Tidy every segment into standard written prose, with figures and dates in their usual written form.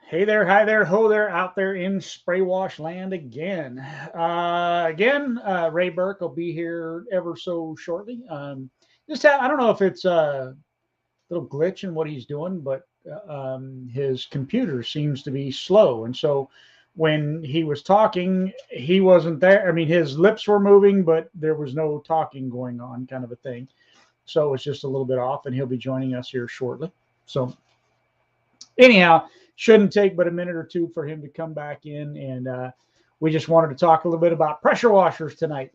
Hey there, hi there, ho there, out there in spray wash land again. Ray Burke will be here ever so shortly. I don't know if it's a little glitch in what he's doing, but his computer seems to be slow. And so when he was talking, he wasn't there. I mean, his lips were moving, but there was no talking going on, kind of a thing. So it's just a little bit off, and he'll be joining us here shortly. So anyhow, shouldn't take but a minute or two for him to come back in. And we just wanted to talk a little bit about pressure washers tonight.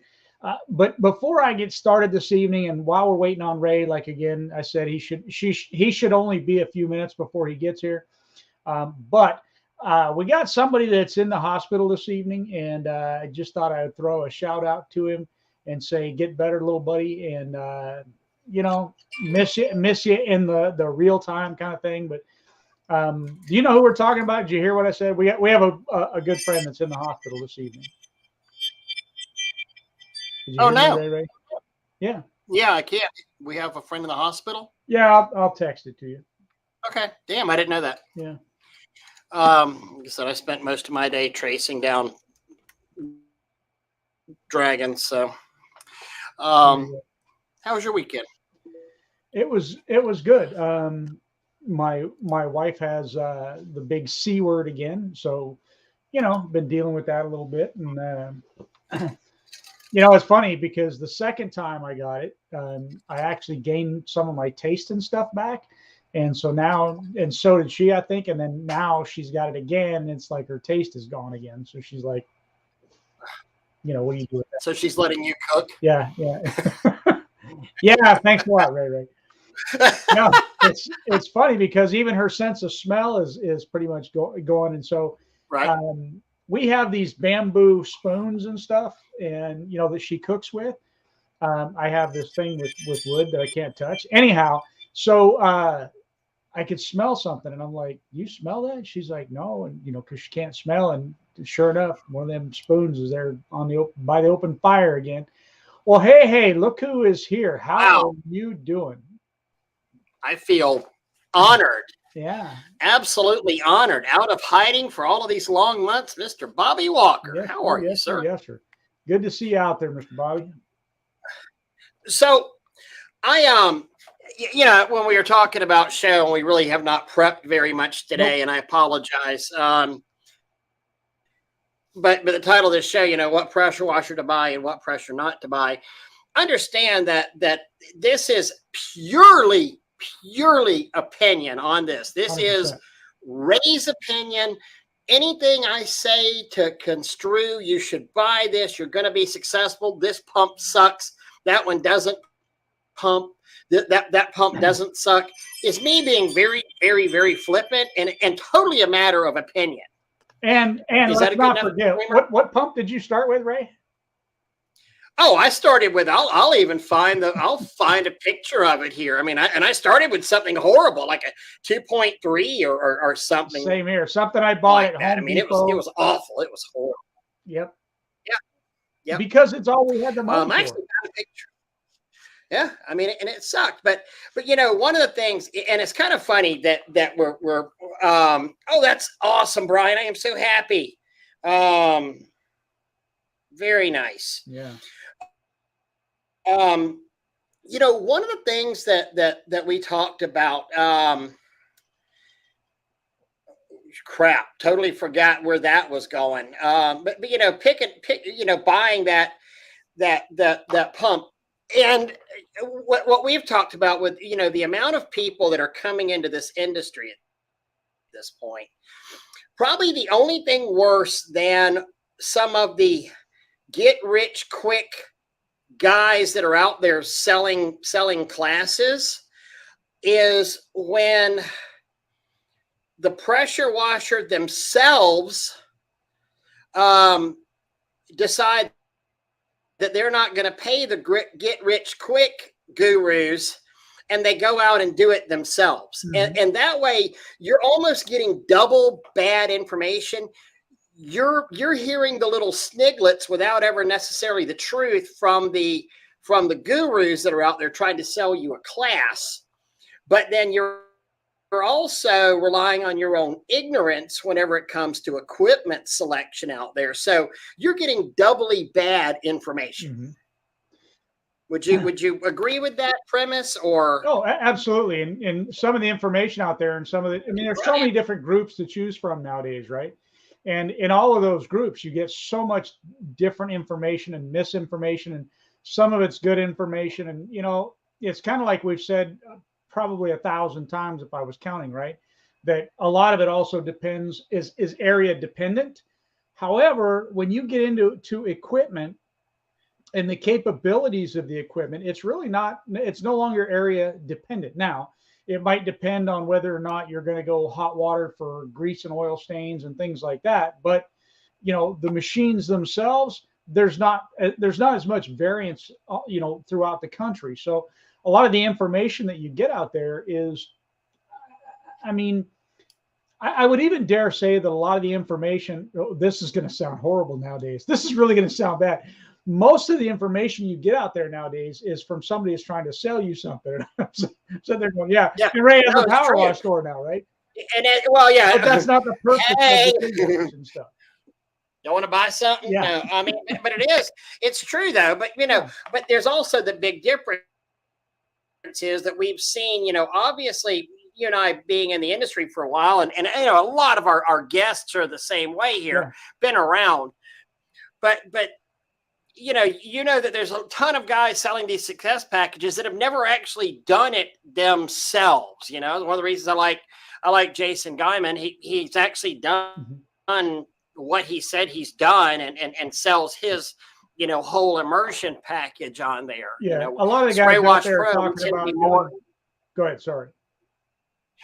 But before I get started this evening, and while we're waiting on Ray, like again, I said he should only be a few minutes before he gets here. But we got somebody that's in the hospital this evening, and I just thought I would throw a shout out to him and say, "Get better, little buddy," and you know, miss you in the real time kind of thing. But do you know who we're talking about? Did you hear what I said? We have a good friend that's in the hospital this evening. Did you Oh, hear me, no. Ray? Yeah. Yeah, I can't. We have a friend in the hospital. Yeah, I'll text it to you. Okay. Damn, I didn't know that. Yeah. Like I said, I spent most of my day tracing down dragons. So, how was your weekend? It was good. My wife has the big C word again, so been dealing with that a little bit, and it's funny because the second time I got it, I actually gained some of my taste and stuff back, and so now, and so did she, I think, and then now she's got it again, and it's like her taste is gone again, so she's like, what do you do with that? So she's letting you cook? Yeah. Yeah, thanks a lot, Ray. No, it's funny because even her sense of smell is pretty much going, and so right. We have these bamboo spoons and stuff, and that she cooks with. I have this thing with wood that I can't touch. Anyhow, so I could smell something, and I'm like, "You smell that?" She's like, "No," and because she can't smell, and sure enough, one of them spoons is there by the open fire again. Well, hey, look who is here. How are you doing? I feel honored. Yeah. Absolutely honored. Out of hiding for all of these long months, Mr. Bobby Walker. Yes, How are you, sir? Yes, sir. Good to see you out there, Mr. Bobby. So I when we were talking about show, we really have not prepped very much today, and I apologize. But the title of this show, what pressure washer to buy and what pressure not to buy. Understand that this is purely opinion on this. This 100%. Is Ray's opinion. Anything I say to construe, you should buy this. You're going to be successful. This pump sucks. That one doesn't pump. That pump doesn't suck. Is me being very, very, very flippant and totally a matter of opinion. And let's not forget, what pump did you start with, Ray? Oh, I started with I'll find a picture of it here. I mean, I started with something horrible, like a 2.3 or something. Same here. Something I bought at Home Depot. It was awful. It was horrible. Yep. Yeah. Because it's all we had the money I actually found a picture. Yeah, I mean, and it sucked, but one of the things, and it's kind of funny that we're oh, that's awesome, Brian. I am so happy. Very nice. Yeah. One of the things that we talked about, crap, totally forgot where that was going. But buying that pump, and what we've talked about with, the amount of people that are coming into this industry at this point, probably the only thing worse than some of the get rich quick guys that are out there selling classes is when the pressure washer themselves decide that they're not going to pay the get rich quick gurus, and they go out and do it themselves. Mm-hmm. And that way you're almost getting double bad information. You're hearing the little sniglets without ever necessarily the truth from the gurus that are out there trying to sell you a class. But then you're also relying on your own ignorance whenever it comes to equipment selection out there. So you're getting doubly bad information. Mm-hmm. Would you agree with that premise? Or Oh, absolutely. And some of the information out there, and some of the, I mean, there's so many different groups to choose from nowadays, right? And in all of those groups, you get so much different information and misinformation, and some of it's good information. And it's kind of like we've said probably 1,000 times if I was counting, right? That a lot of it also depends is area dependent. However, when you get into equipment and the capabilities of the equipment, it's no longer area dependent. Now, it might depend on whether or not you're going to go hot water for grease and oil stains and things like that. But, the machines themselves, there's not as much variance, throughout the country. So a lot of the information that you get out there is, I mean, I would even dare say that a lot of the information, this is going to sound horrible nowadays. This is really going to sound bad. Most of the information you get out there nowadays is from somebody who's trying to sell you something. So they're going, yeah. And Ray has a power wash store now, right? And yeah, but that's not the purpose of the and stuff. Don't want to buy something? Yeah. No, I mean, but it's true though. But but there's also the big difference is that we've seen, obviously, you and I being in the industry for a while, and a lot of our guests are the same way here, been around, but that there's a ton of guys selling these success packages that have never actually done it themselves. One of the reasons I like Jason Guyman, he's actually done what he said he's done and sells his whole immersion package on there. Yeah, a lot of the guys out there talking about more. Go ahead, sorry.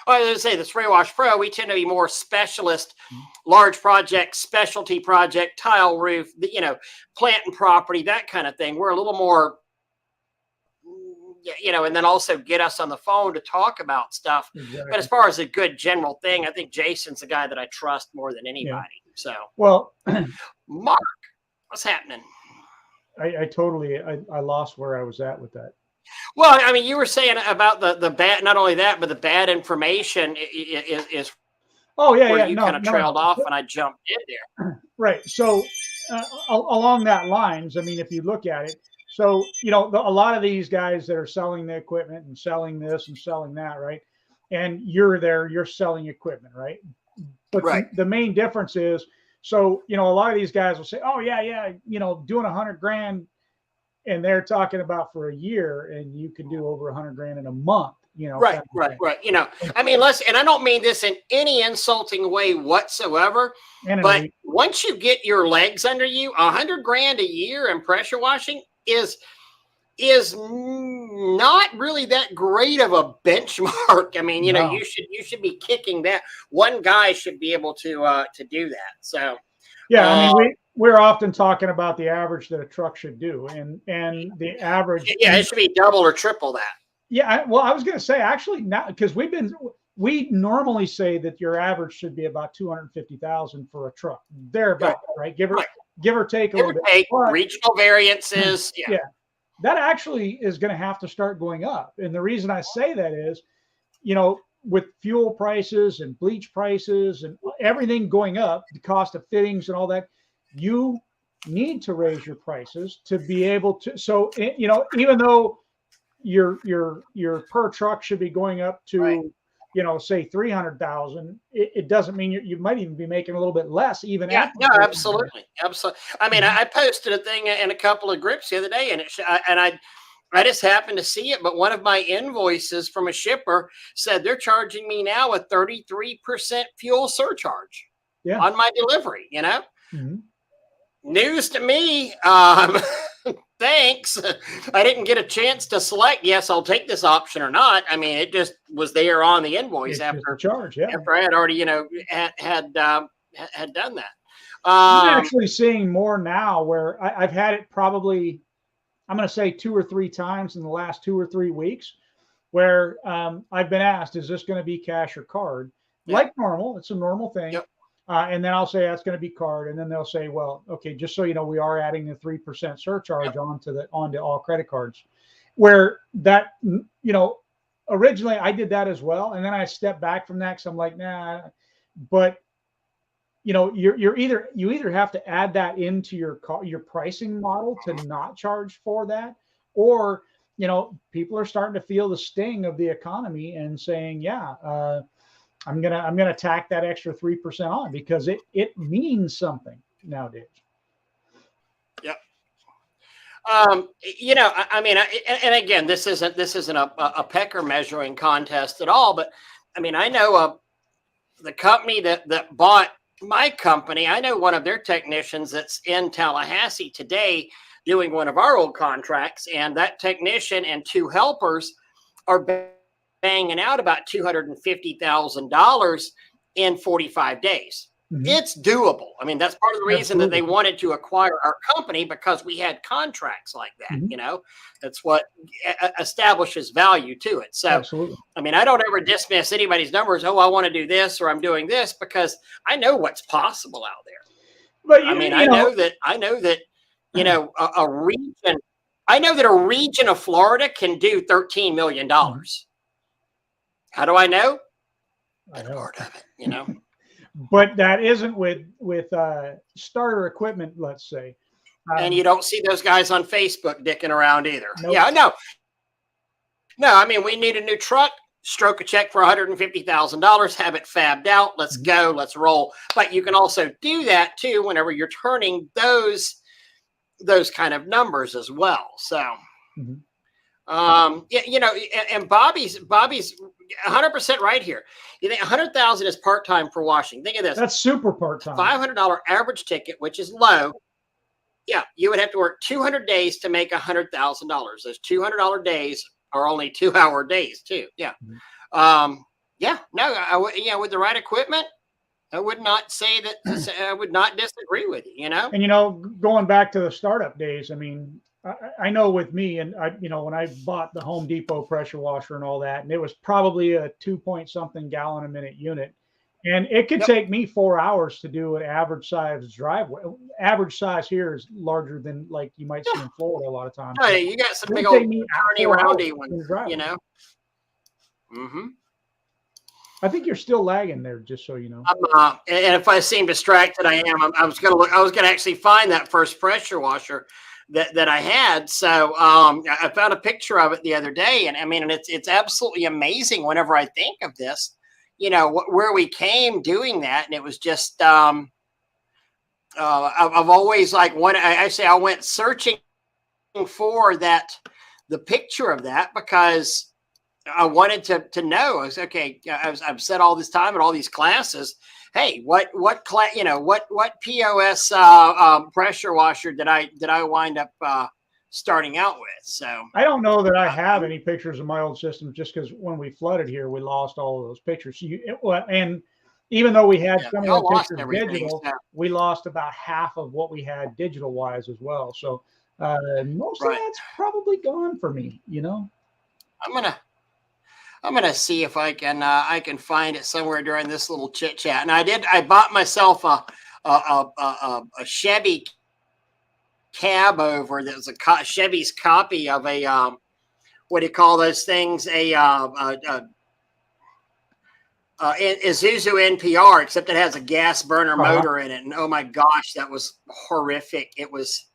Well, I was going to say the Spray Wash Pro, we tend to be more specialist, large project, specialty project, tile roof, plant and property, that kind of thing. We're a little more, and then also get us on the phone to talk about stuff. Exactly. But as far as a good general thing, I think Jason's the guy that I trust more than anybody. Yeah. So, well, Mark, what's happening? I lost where I was at with that. Well, I mean, you were saying about the bad, not only that, but the bad information is oh, yeah, where you kind of trailed off and I jumped in there. Right. So along that lines, I mean, if you look at it, so, a lot of these guys that are selling the equipment and selling this and selling that, right? And you're selling equipment, right? But the main difference is, so, a lot of these guys will say, oh, yeah, doing $100,000. And they're talking about for a year, and you can do over $100,000 in a month. Right. I mean, and I don't mean this in any insulting way whatsoever. But once you get your legs under you, $100,000 a year in pressure washing is not really that great of a benchmark. I mean, you should be kicking that. One guy should be able to do that. So yeah, I mean, we're often talking about the average that a truck should do, and the average. Yeah, it should be double or triple that. Yeah, I was going to say actually now, because we normally say that your average should be about 250,000 for a truck, thereabout, right? Give or take a little bit. Regional variances. Yeah, that actually is going to have to start going up, and the reason I say that is, with fuel prices and bleach prices and everything going up, the cost of fittings and all that, you need to raise your prices to be able to. So, even though your per truck should be going up to, say 300,000, it doesn't mean you might even be making a little bit less even. Yeah, no, absolutely. I mean, I posted a thing in a couple of groups the other day, and I just happened to see it, but one of my invoices from a shipper said they're charging me now a 33% fuel surcharge on my delivery, Mm-hmm. News to me. Thanks. I didn't get a chance to select, yes, I'll take this option or not. I mean, it just was there on the invoice after I had already, had done that. I'm actually seeing more now where I've had it probably, I'm going to say 2 or 3 times in the last 2 or 3 weeks where I've been asked, is this going to be cash or card? Like normal. It's a normal thing. Yep. And then I'll say that's going to be card. And then they'll say, well, okay, just so you know, we are adding the 3% surcharge onto all credit cards, where that, originally I did that as well, and then I stepped back from that because I'm like, nah. But you either have to add that into your pricing model to not charge for that, or people are starting to feel the sting of the economy and saying, yeah, I'm gonna tack that extra 3% on because it means something nowadays. Yep. I mean, and again, this isn't a pecker measuring contest at all, but I mean, I know the company that bought my company. I know one of their technicians that's in Tallahassee today doing one of our old contracts, and that technician and two helpers are banging out about $250,000 in 45 days. Mhm. It's doable. I mean, that's part of the reason that they Absolutely. wanted to acquire our company, because we had contracts like that. Mhm. That's what establishes value to it. So, Absolutely. I mean, I don't ever dismiss anybody's numbers. Oh, I want to do this, or I'm doing this, because I know what's possible out there. But I mean, I know that a region. I know that a region of Florida can do $13 million. How do I know? I Been a know. part of it, But that isn't with starter equipment, let's say. And you don't see those guys on Facebook dicking around either. Nope. Yeah, no. I mean, we need a new truck. Stroke a check for $150,000. Have it fabbed out. Let's go. Let's roll. But you can also do that too whenever you're turning those kind of numbers as well. So, and Bobby's 100% right here. You think 100,000 is part-time for washing? Think of this. That's super part-time. $500 average ticket, which is low. Yeah, you would have to work 200 days to make $100,000. Those $200 days are only 2-hour days too. Yeah. With the right equipment, I would not say that. I would not disagree with you. And going back to the startup days, I mean, I know with me, and when I bought the Home Depot pressure washer and all that, and it was probably a 2-point-something gallon a minute unit, and it could take me 4 hours to do an average size driveway. Average size here is larger than like you might see in Florida a lot of times. Hey, you got some big old turny roundy ones, Mm-hmm. I think you're still lagging there, just so you know. And if I seem distracted, I am. I was going to look. I was going to actually find that first pressure washer that I had. So I found a picture of it the other day, and I mean, it's absolutely amazing. Whenever I think of this, where we came doing that, and it was just. I've always I went searching for the picture of that, because I wanted to know. I was okay. I've said all this time in all these classes. Hey, what POS pressure washer did I wind up starting out with? So I don't know that I have any pictures of my old system, just because when we flooded here, we lost all of those pictures. And even though we had some of the pictures digital, we lost about half of what we had digital wise as well. So most of that's probably gone for me. I'm gonna see if I can find it somewhere during this little chit chat. And I bought myself a Chevy cab over. That was a Chevy's copy of a what do you call those things? A Isuzu NPR, except it has a gas burner motor in it. And oh my gosh, that was horrific. It was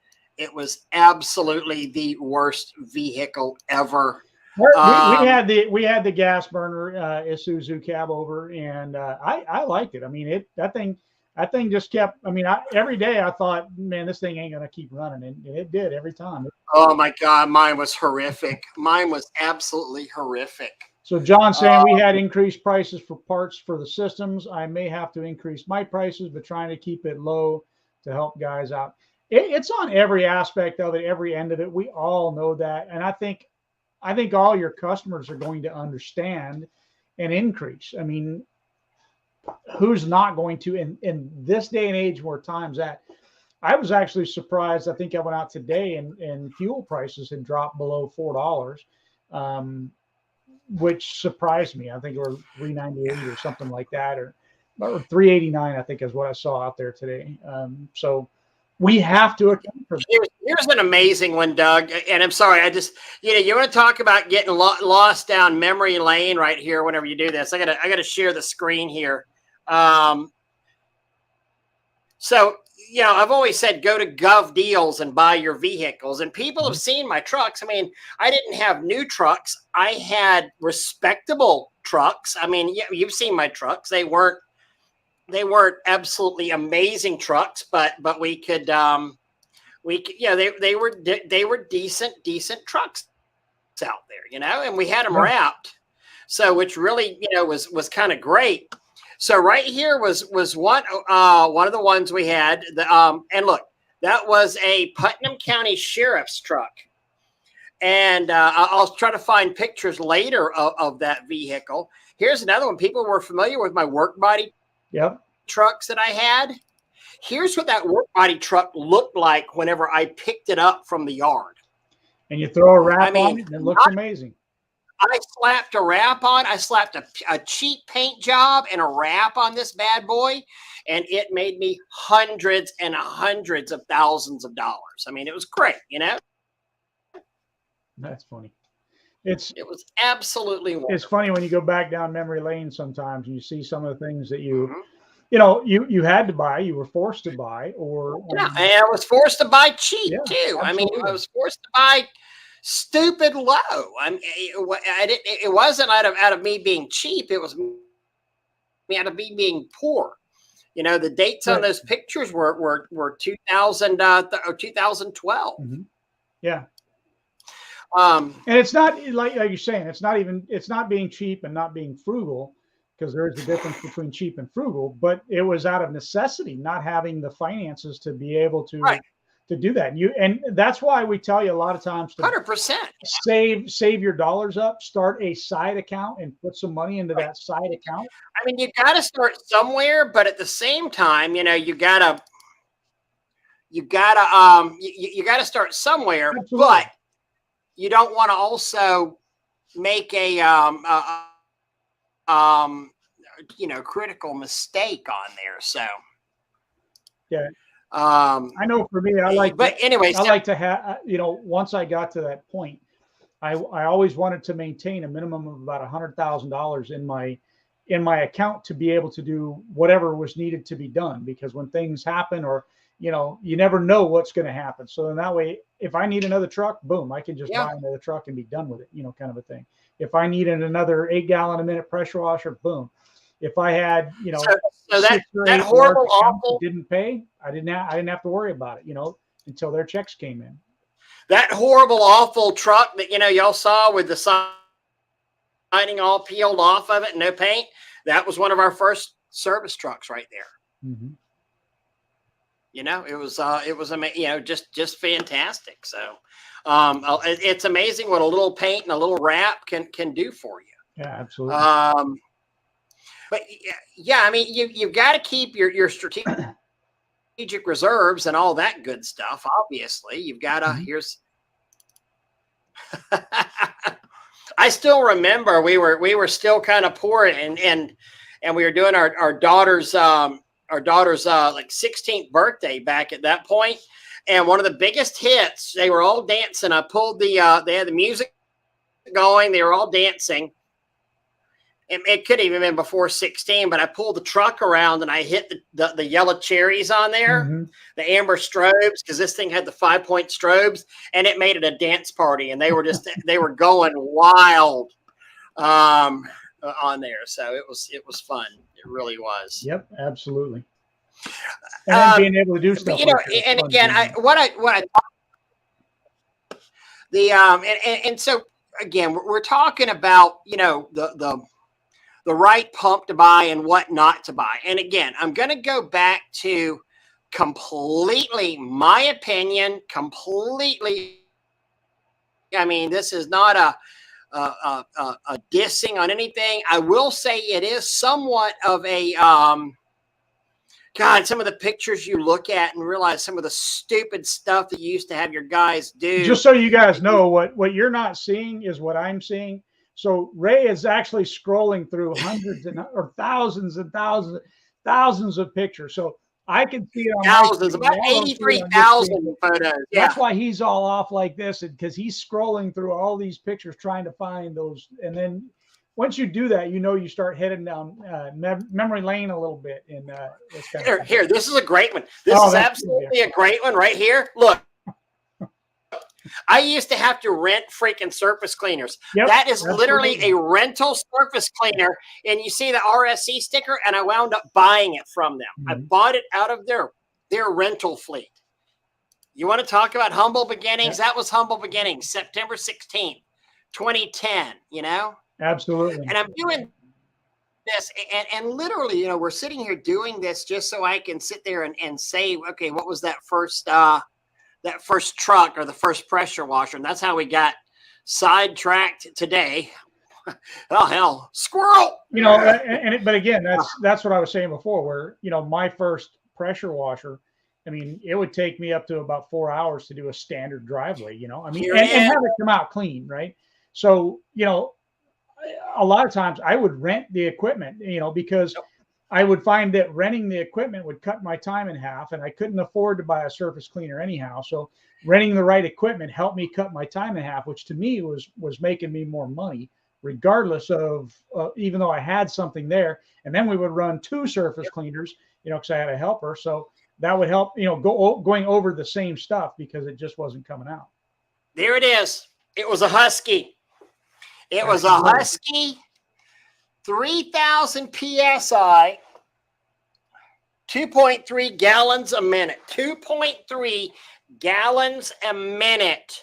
absolutely the worst vehicle ever. We had the gas burner Isuzu cab over, and I liked it. I mean, that thing just kept. I mean, every day I thought, man, this thing ain't gonna keep running, and it did every time. Oh my God, mine was horrific. Mine was absolutely horrific. So John's saying we had increased prices for parts for the systems. I may have to increase my prices, but trying to keep it low to help guys out. It's on every aspect of it, every end of it. We all know that, and I think all your customers are going to understand an increase. I mean, who's not going to in this day and age where time's at? I was actually surprised. I think I went out today and fuel prices had dropped below $4, which surprised me. I think it was $3.98 or something like that, or $3.89. I think is what I saw out there today. So We have to account for that. Here's an amazing one, Doug. And I'm sorry, you want to talk about getting lost down memory lane right here. Whenever you do this, I gotta share the screen here. So, I've always said go to Gov Deals and buy your vehicles. And people have seen my trucks. I mean, I didn't have new trucks. I had respectable trucks. I mean, you've seen my trucks. They weren't absolutely amazing trucks, but we could they were decent trucks out there, and we had them wrapped. So which really, was kind of great. So right here was one of the ones we had. And look, that was a Putnam County Sheriff's truck. And I'll try to find pictures later of that vehicle. Here's another one. People were familiar with my work body trucks that I had. Here's what that work body truck looked like whenever I picked it up from the yard. And you throw a wrap on it and it looks amazing. I slapped a wrap on. I slapped a cheap paint job and a wrap on this bad boy, and it made me hundreds and hundreds of thousands of dollars. I mean, it was great, That's funny. It was absolutely wonderful. It's funny when you go back down memory lane sometimes and you see some of the things that you had to buy, you were forced to buy, or and I was forced to buy cheap too. Absolutely. I mean, I was forced to buy stupid low. I mean, it wasn't out of me being cheap. It was me out of me being poor. The dates on those pictures were 2000 or 2012. Yeah. And it's not like you're saying, it's not being cheap and not being frugal, because there is a difference between cheap and frugal, but it was out of necessity, not having the finances to be able to do that. And that's why we tell you a lot of times to 100% save your dollars up, start a side account and put some money into that side account. I mean, you got to start somewhere, but at the same time, you gotta start somewhere. Absolutely. But you don't want to also make a critical mistake on there. So yeah. I know for me, I like to have, once I got to that point, I always wanted to maintain a minimum of about $100,000 in my account to be able to do whatever was needed to be done, because when things happen, or, you never know what's going to happen. So then that way, if I need another truck, boom, I can just buy another truck and be done with it, kind of a thing. If I needed another 8 gallon a minute pressure washer, boom. If I had, so that horrible, awful didn't pay, I didn't have to worry about it, until their checks came in. That horrible, awful truck that y'all saw with the siding all peeled off of it, no paint. That was one of our first service trucks right there. Mm-hmm. It was amazing. Just fantastic. So, it's amazing what a little paint and a little wrap can do for you. Yeah, absolutely. But I mean, you've got to keep your strategic reserves and all that good stuff. Obviously, you've got to. Here's. I still remember we were still kind of poor, and we were doing our daughter's like 16th birthday back at that point, and one of the biggest hits. They were all dancing. I pulled they had the music going. They were all dancing. It could have even been before 16, but I pulled the truck around and I hit the yellow cherries on there, the amber strobes, because this thing had the 5-point strobes, and it made it a dance party, and they were they were going wild on there. So it was fun. It really was. Yep, absolutely. And then being able to do stuff. And again, so again, we're talking about the right pump to buy and what not to buy. And again, I'm going to go back to completely my opinion, I mean, this is not a dissing on anything. I will say it is somewhat of a, God, some of the pictures you look at and realize some of the stupid stuff that you used to have your guys do. Just so you guys know, what you're not seeing is what I'm seeing. So Ray is actually scrolling through hundreds or thousands and thousands of pictures. So I can see it on my Thousands, screen. about Y'all don't see it on your screen, 83,000 but photos. Yeah. that's why he's all off like this, because he's scrolling through all these pictures trying to find those. And then once you do that, you start heading down memory lane a little bit. And it's kind of Here, this is a great one. This is absolutely a great one right here. Look. I used to have to rent freaking surface cleaners. Yep, that is literally absolutely a rental surface cleaner. And you see the RSC sticker, and I wound up buying it from them. I bought it out of their rental fleet. You want to talk about humble beginnings? That was humble beginnings, September 16th, 2010, Absolutely. And I'm doing this, and literally, we're sitting here doing this just so I can sit there and say, okay, what was that first truck or the first pressure washer? And that's how we got sidetracked today. Oh, hell, squirrel. But again, that's what I was saying before, where, my first pressure washer, I mean, it would take me up to about 4 hours to do a standard driveway, and have it come out clean. Right. So, a lot of times I would rent the equipment, because I would find that renting the equipment would cut my time in half, and I couldn't afford to buy a surface cleaner anyhow. So renting the right equipment helped me cut my time in half, which to me was making me more money, regardless of even though I had something there. And then we would run 2 surface cleaners, because I had a helper. So that would help, going over the same stuff, because it just wasn't coming out. There it is. It was a Husky. It was a Husky 3,000 PSI, 2.3 gallons a minute, 2.3 gallons a minute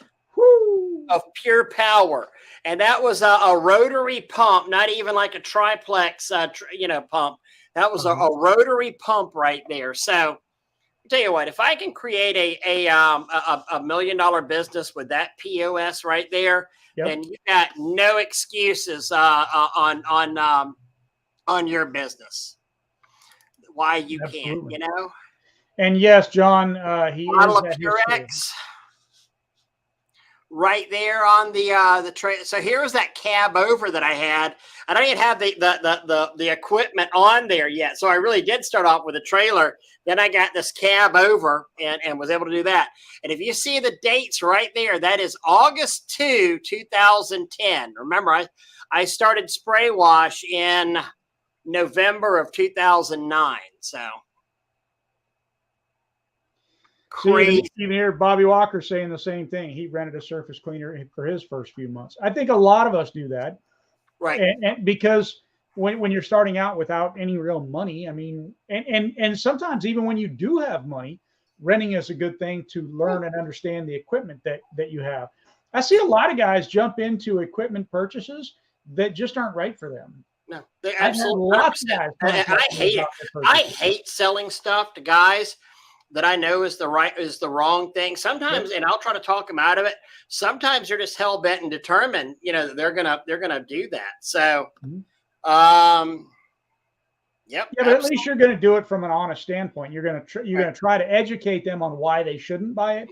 of pure power. And that was a rotary pump, not even like a triplex, pump. That was a rotary pump right there. So I'll tell you what, if I can create a $1 million business with that POS right there, then you got no excuses on your business. Why you can't, And yes, John, he bottle of Purex right there on the tray. So here's that cab over that I had. I don't even have the equipment on there yet. So I really did start off with a trailer. Then I got this cab over and was able to do that. And if you see the dates right there, that is August 2, 2010. Remember, I started spray wash in November of 2009. So crazy. Even here, Bobby Walker saying the same thing. He rented a surface cleaner for his first few months. I think a lot of us do that, right? And because when you're starting out without any real money, I mean, and sometimes even when you do have money, renting is a good thing to learn and understand the equipment that you have. I see a lot of guys jump into equipment purchases that just aren't right for them. No, they absolutely. And I hate selling stuff to guys that I know is the wrong thing. Sometimes, and I'll try to talk them out of it. Sometimes they're just hell bent and determined, that they're gonna do that. So, Yeah, but at least you're going to do it from an honest standpoint. You're going to try to educate them on why they shouldn't buy it.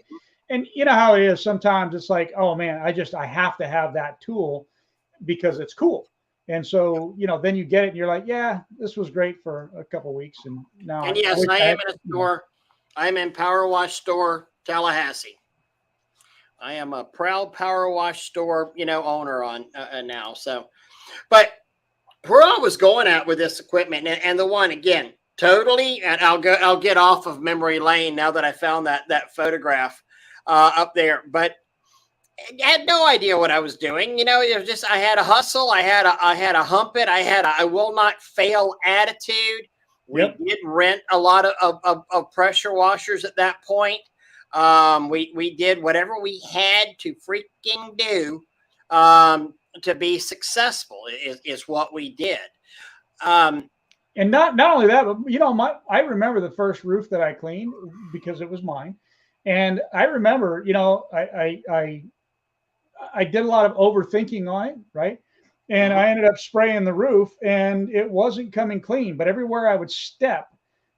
And you know how it is. Sometimes it's like, oh man, I have to have that tool because it's cool. And so, then you get it and you're like, yeah, this was great for a couple of weeks. And now, and yes, I am in a store. I'm in Power Wash Store, Tallahassee. I am a proud Power Wash Store, owner on now. So, but where I was going at with this equipment, and the one again, totally, and I'll get off of memory lane now that I found that photograph up there. But I had no idea what I was doing. It was just I had a hustle, I had a hump it, I had a I will not fail attitude. We did rent a lot of pressure washers at that point. We did whatever we had to freaking do to be successful is what we did. And not only that, but I remember the first roof that I cleaned because it was mine. And I remember, I did a lot of overthinking on it, right? And I ended up spraying the roof and it wasn't coming clean, but everywhere I would step,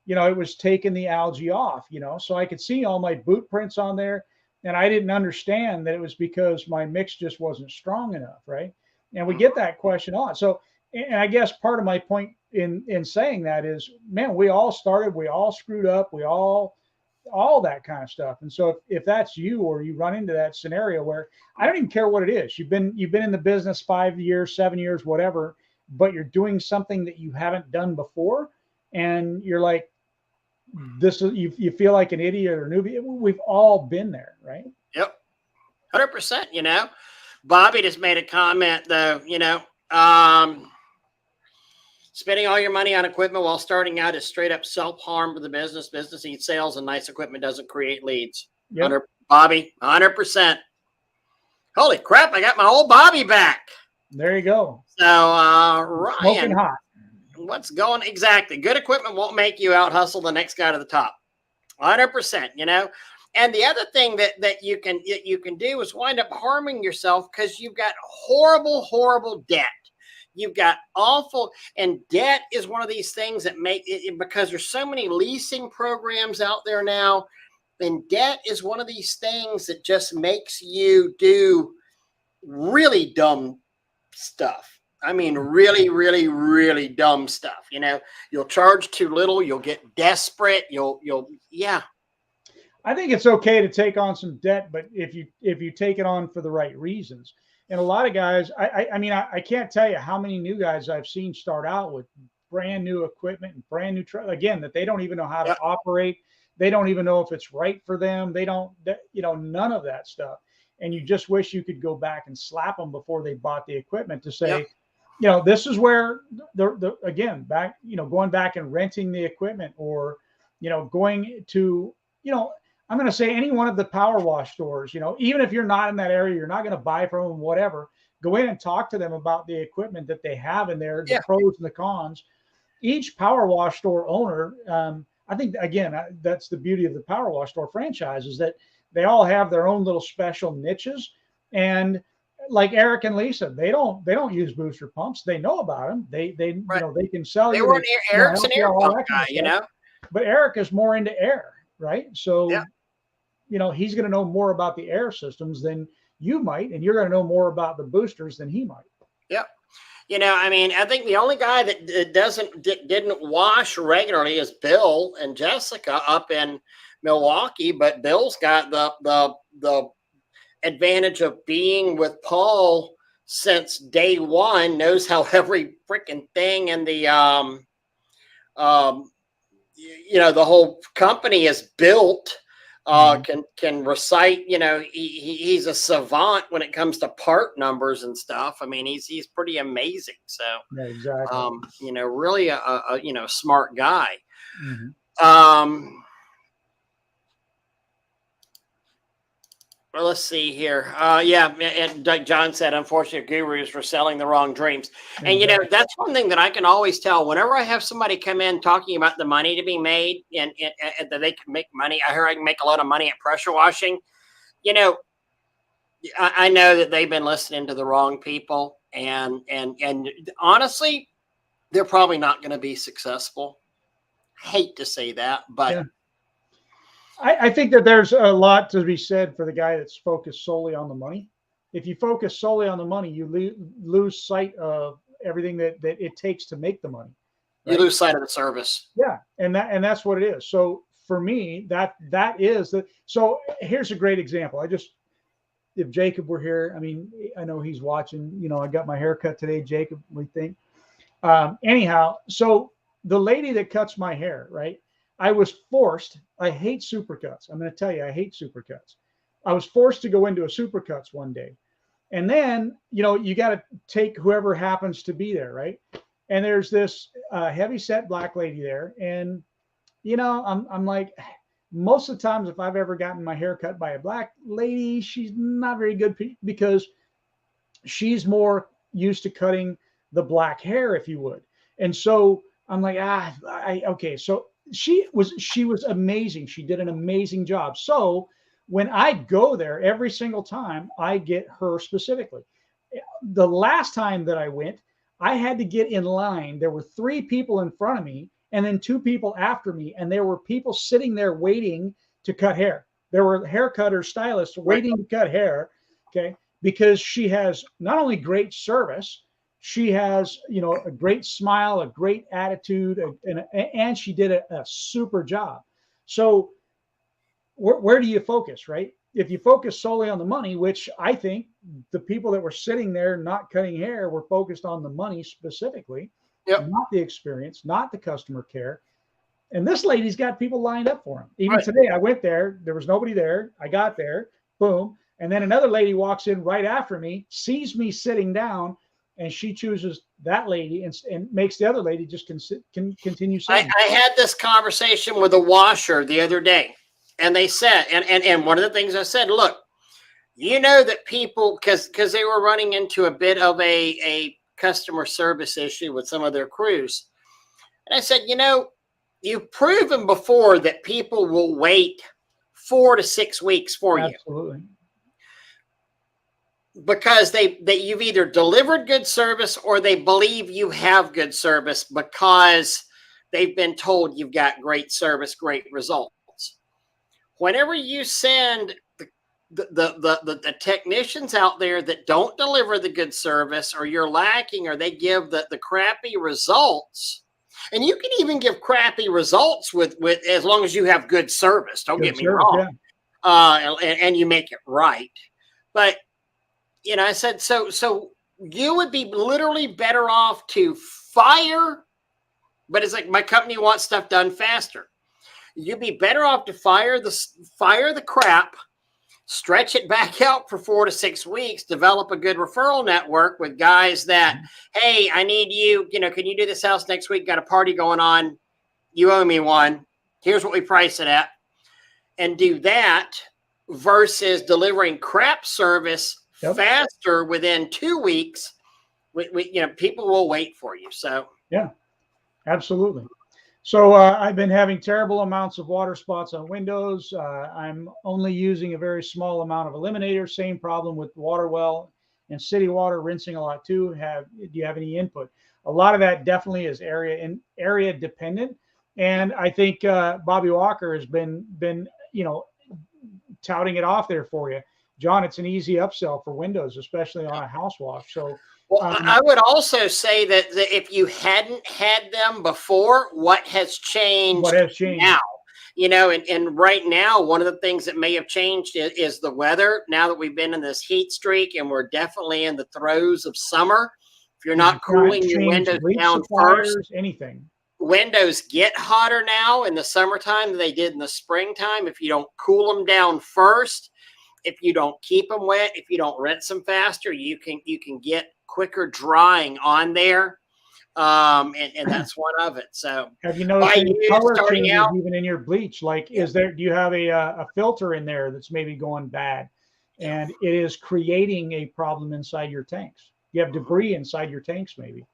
it was taking the algae off, so I could see all my boot prints on there. And I didn't understand that it was because my mix just wasn't strong enough, right? And we get that question on. So, and I guess part of my point in saying that is, man, we all started, we all screwed up, we all that kind of stuff. And so if that's you, or you run into that scenario where I don't even care what it is, you've been in the business 5 years, 7 years, whatever, but you're doing something that you haven't done before, and you're like, this is, you feel like an idiot or newbie. We've all been there, right? Yep. 100%. You know, Bobby just made a comment though, you know, spending all your money on equipment while starting out is straight up self-harm for the business. Business needs sales, and nice equipment doesn't create leads. Yep. Bobby, 100%. Holy crap, I got my old Bobby back. There you go. So, Ryan, smoking hot. What's going exactly? Good equipment won't make you out hustle the next guy to the top. 100%, you know. And the other thing that you can do is wind up harming yourself because you've got horrible debt. You've got awful, and debt is one of these things that make it, because there's so many leasing programs out there now, and debt is one of these things that just makes you do really dumb stuff. I mean, really dumb stuff. You know, you'll charge too little, you'll get desperate, yeah. I think it's okay to take on some debt, but if you take it on for the right reasons. And a lot of guys, I mean, I can't tell you how many new guys I've seen start out with brand new equipment and brand new again, that they don't even know how to operate. They don't even know if it's right for them. They don't, you know, none of that stuff. And you just wish you could go back and slap them before they bought the equipment to say, you know, this is where the again, back, you know, going back and renting the equipment, or, you know, going to, you know, I'm going to say any one of the power wash stores, you know, even if you're not in that area, you're not going to buy from them, whatever, go in and talk to them about the equipment that they have in there, the pros and the cons. Each power wash store owner, I think, again, that's the beauty of the power wash store franchise, is that they all have their own little special niches. And like Eric and Lisa, they don't use booster pumps. They know about them. They you know, they can sell you. Eric's an air pump guy, you know. But Eric is more into air, right? So, you know, he's going to know more about the air systems than you might, and you're going to know more about the boosters than he might. Yep. You know, I mean, I think the only guy that didn't wash regularly is Bill and Jessica up in Milwaukee, but Bill's got the advantage of being with Paul since day one, knows how every freaking thing in the you know, the whole company is built. Can recite, you know, he's a savant when it comes to part numbers and stuff. I mean, he's pretty amazing. So yeah, exactly. You know, really a you know, smart guy. Well, let's see here. And John said, unfortunately, gurus were selling the wrong dreams. And, you know, that's one thing that I can always tell whenever I have somebody come in talking about the money to be made and that they can make money. I hear I can make a lot of money at pressure washing. You know, I know that they've been listening to the wrong people. And honestly, they're probably not going to be successful. Hate to say that, but... Yeah. I think that there's a lot to be said for the guy that's focused solely on the money. If you focus solely on the money, you lose sight of everything that it takes to make the money. Right? You lose sight of the service. Yeah, and that's what it is. So for me, that is the. So here's a great example. If Jacob were here, I mean, I know he's watching. You know, I got my hair cut today, Jacob. We think. Anyhow, so the lady that cuts my hair, right? I was forced. I hate supercuts. I'm going to tell you, I hate supercuts. I was forced to go into a supercuts one day, and then, you know, you got to take whoever happens to be there, right? And there's this heavy set black lady there, and you know, I'm like, most of the times if I've ever gotten my hair cut by a black lady, she's not very good because she's more used to cutting the black hair, if you would. And so I'm like, okay, so. She was amazing. She did an amazing job. So when I go there every single time, I get her specifically. The last time that I went, I had to get in line. There were 3 people in front of me and then 2 people after me. And there were people sitting there waiting to cut hair. There were hair cutters, stylists waiting to cut hair. Okay. Because she has not only great service, she has, a great smile, a great attitude, and she did a super job. So where do you focus, right? If you focus solely on the money, which I think the people that were sitting there not cutting hair were focused on the money specifically, Yep. not the experience, not the customer care. And this lady's got people lined up for him. Even Right. today, I went there. There was nobody there. I got there. Boom. And then another lady walks in right after me, sees me sitting down, and she chooses that lady and makes the other lady just can continue sitting. I had this conversation with a washer the other day, and they said, and one of the things I said, look, you know that people, because they were running into a bit of a customer service issue with some of their crews. And I said, you've proven before that people will wait 4 to 6 weeks for you. Absolutely. Because you've either delivered good service or they believe you have good service because they've been told you've got great service, great results. Whenever you send the technicians out there that don't deliver the good service, or you're lacking, or they give the crappy results, and you can even give crappy results with as long as you have good service. Don't get me wrong, and you make it right. But I said, so you would be literally better off to fire, but it's like my company wants stuff done faster. You'd be better off to fire the crap, stretch it back out for 4 to 6 weeks, develop a good referral network with guys that, hey, I need you, can you do this house next week? Got a party going on. You owe me one. Here's what we price it at. And do that versus delivering crap service faster within 2 weeks. People will wait for you. So yeah, absolutely. So I've been having terrible amounts of water spots on windows. I'm only using a very small amount of eliminator. Same problem with water well and city water, rinsing a lot too. Do you have any input? A lot of that definitely is area dependent. And I think Bobby Walker has been touting it off there for you. John, it's an easy upsell for windows, especially on a house wash. So, I would also say that if you hadn't had them before, what has changed? What has changed now? And right now, one of the things that may have changed is the weather. Now that we've been in this heat streak and we're definitely in the throes of summer, if you're not cooling your windows down first, anything. Windows get hotter now in the summertime than they did in the springtime. If you don't cool them down first, if you don't keep them wet, if you don't rinse them faster, you can get quicker drying on there, and that's one of it. So have you noticed any color changes even in your bleach? Like, do you have a filter in there that's maybe going bad, and it is creating a problem inside your tanks? You have debris inside your tanks, maybe.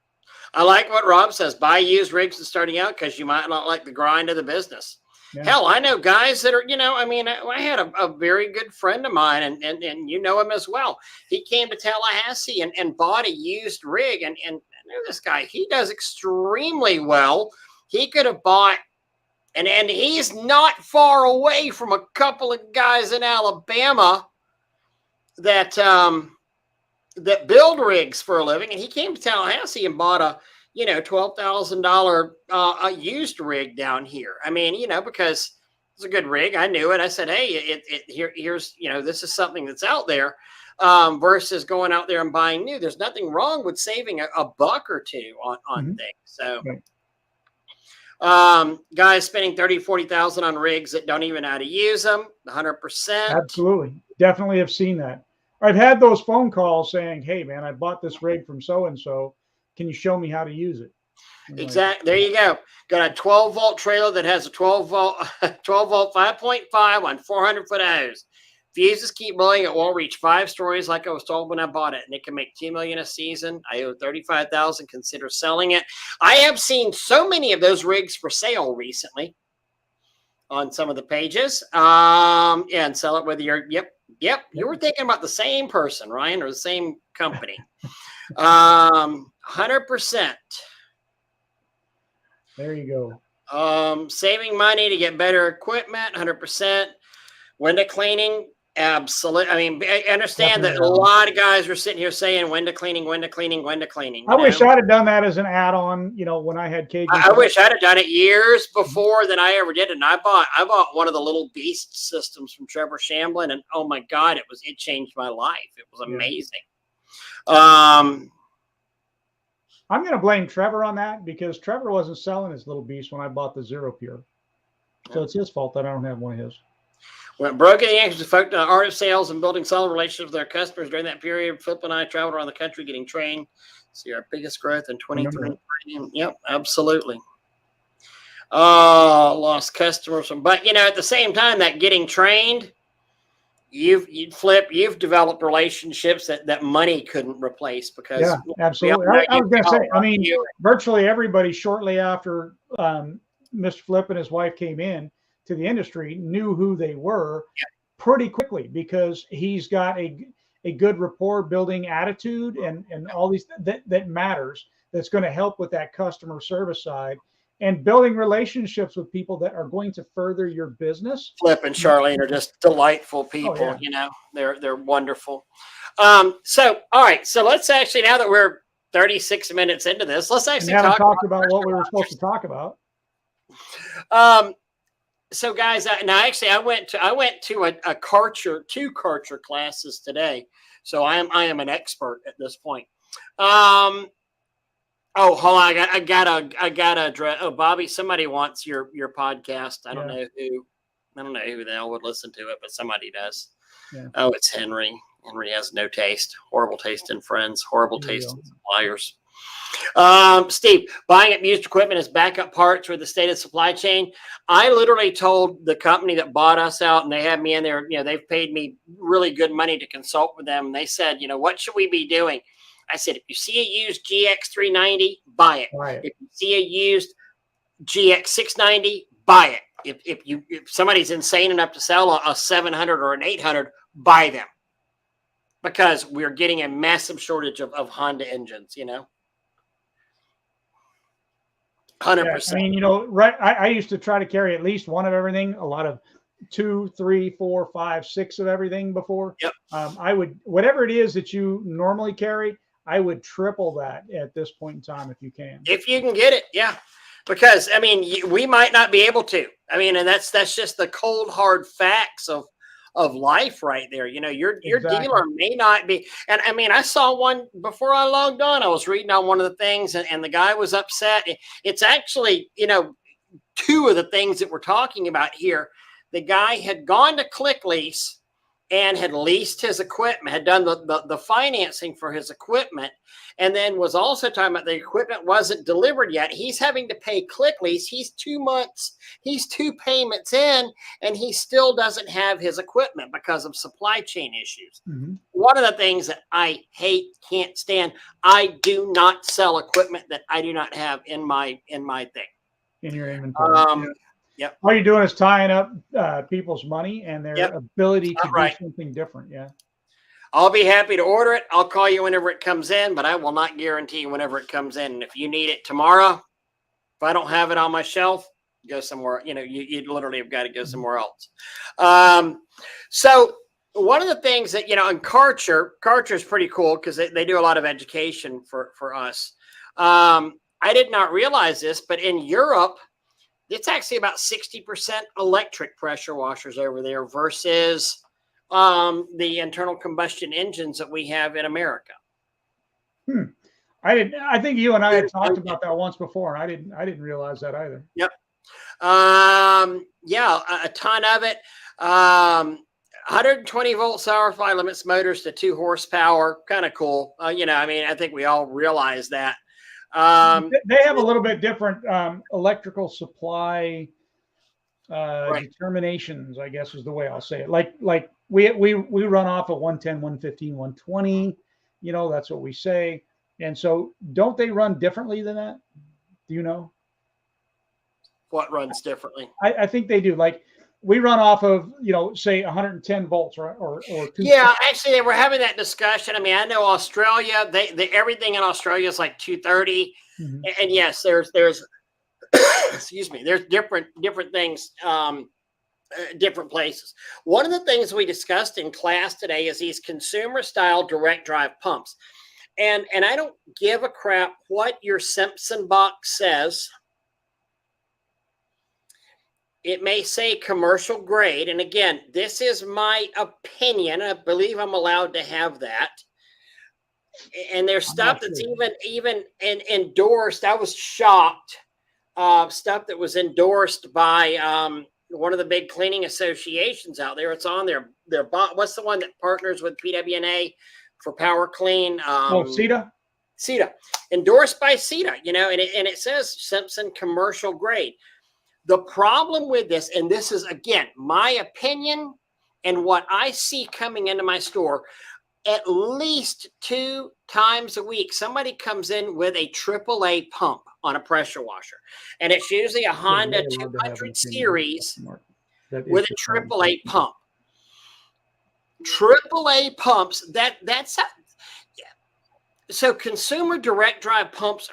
I like what Rob says. Buy used rigs and starting out because you might not like the grind of the business. Yeah. Hell, I know guys that are, I had a very good friend of mine, and you know him as well. He came to Tallahassee and bought a used rig, and I know this guy. He does extremely well. He could have bought, and he's not far away from a couple of guys in Alabama that that build rigs for a living, and he came to Tallahassee and bought a $12,000 a used rig down here. I mean, because it's a good rig. I knew it. I said, hey, here's this is something that's out there, versus going out there and buying new. There's nothing wrong with saving a buck or two on things. So, guys spending 30, 40,000 on rigs that don't even know how to use them. 100%. Absolutely, definitely have seen that. I've had those phone calls saying, hey, man, I bought this rig from so-and-so. Can you show me how to use it? Exactly. There you go. Got a 12-volt trailer that has a 12-volt 5.5 on 400-foot hose. Fuses keep blowing. It won't reach 5 stories like I was told when I bought it, and it can make $2 million a season. I owe $35,000. Consider selling it. I have seen so many of those rigs for sale recently on some of the pages. And sell it with your Yep. You were thinking about the same person, Ryan, or the same company. 100%. There you go. Saving money to get better equipment, 100%. Window cleaning, Absolutely. I mean, I understand that a Definitely. lot of guys are sitting here saying window cleaning, window cleaning, window cleaning. I You wish know, I'd have done that as an add-on, when I had Cajun. I wish I'd have done it years before than I ever did. And I bought one of the little beast systems from Trevor Shamblin, and oh my God, it changed my life. It was amazing. I'm going to blame Trevor on that because Trevor wasn't selling his little beast when I bought the Zero Pure. So it's his fault that I don't have one of his. When broken the anxious focused on art of sales and building solid relationships with their customers during that period, Flip and I traveled around the country getting trained. See our biggest growth in 23. Yep, absolutely. Lost customers. But, at the same time, that getting trained, you've developed relationships that money couldn't replace because. Yeah, absolutely. I was going to say, I mean, virtually everybody shortly after Mr. Flip and his wife came in to the industry knew who they were pretty quickly because he's got a good rapport building attitude and all these that matters. That's going to help with that customer service side and building relationships with people that are going to further your business. Flip and Charlene are just delightful people. Oh, yeah. They're wonderful. So, all right. So let's actually, now that we're 36 minutes into this, let's actually talk about what we were supposed to talk about. So guys, I went to a Karcher, 2 Karcher classes today. So I am an expert at this point. Oh, hold on. I gotta address. Oh, Bobby, somebody wants your podcast. I don't know who the hell would listen to it, but somebody does. Yeah. Oh, it's Henry. Henry has no taste. Horrible taste in friends. Horrible taste in suppliers. Steve, buying up used equipment as backup parts for the state of supply chain. I literally told the company that bought us out, and they had me in there. They've paid me really good money to consult with them. And they said, what should we be doing? I said, if you see a used GX390, buy it. Right. If you see a used GX690, buy it. If somebody's insane enough to sell a 700 or an 800, buy them. Because we're getting a massive shortage of Honda engines, 100%. I mean, right. I used to try to carry at least one of everything, a lot of 2, 3, 4, 5, 6 of everything before. Yep. I would, whatever it is that you normally carry, I would triple that at this point in time if you can. If you can get it, yeah. Because, I mean, we might not be able to. I mean, and that's just the cold, hard facts of life right there. Your dealer may not be. And I mean, I saw one before I logged on. I was reading on one of the things and the guy was upset. It's actually, 2 of the things that we're talking about here. The guy had gone to ClickLease and had leased his equipment, had done the financing for his equipment, and then was also talking about the equipment wasn't delivered yet. He's having to pay ClickLease. He's 2 payments in, and he still doesn't have his equipment because of supply chain issues. Mm-hmm. One of the things that I hate, can't stand, I do not sell equipment that I do not have in my thing. In your inventory. Yep. All you're doing is tying up people's money and their ability to do something different. Yeah. I'll be happy to order it. I'll call you whenever it comes in, but I will not guarantee whenever it comes in. And if you need it tomorrow, if I don't have it on my shelf, go somewhere. You literally have got to go somewhere else. So one of the things that, in Karcher is pretty cool because they do a lot of education for us. I did not realize this, but in Europe, it's actually about 60% electric pressure washers over there versus the internal combustion engines that we have in America. I think you and I had talked about that once before. I didn't realize that either. Yep. A ton of it. 120 volt Sourfly limits motors to 2 horsepower. Kind of cool. I think we all realize that. They have a little bit different electrical supply determinations, I guess is the way I'll say it. Like we run off of 110, 115, 120. That's what we say. And so don't they run differently than that? Do you know? What runs differently? I think they do. Like we run off of, say 110 volts or yeah, actually they were having that discussion. I mean, I know Australia, they everything in Australia is like 230. Mm-hmm. And yes, there's excuse me, there's different things. different places. One of the things we discussed in class today is these consumer style direct drive pumps. And I don't give a crap what your Simpson box says. It may say commercial grade. And again, this is my opinion. I believe I'm allowed to have that. And there's stuff that's even endorsed. I was shocked. Stuff that was endorsed by one of the big cleaning associations out there. It's on their what's the one that partners with PWNA for Power Clean? CETA. CETA, endorsed by CETA, and it says Simpson commercial grade. The problem with this, and this is again my opinion and what I see coming into my store, at least 2 times a week, somebody comes in with a AAA pump on a pressure washer, and it's usually a Honda 200 series with a AAA pump. AAA pumps. So consumer direct drive pumps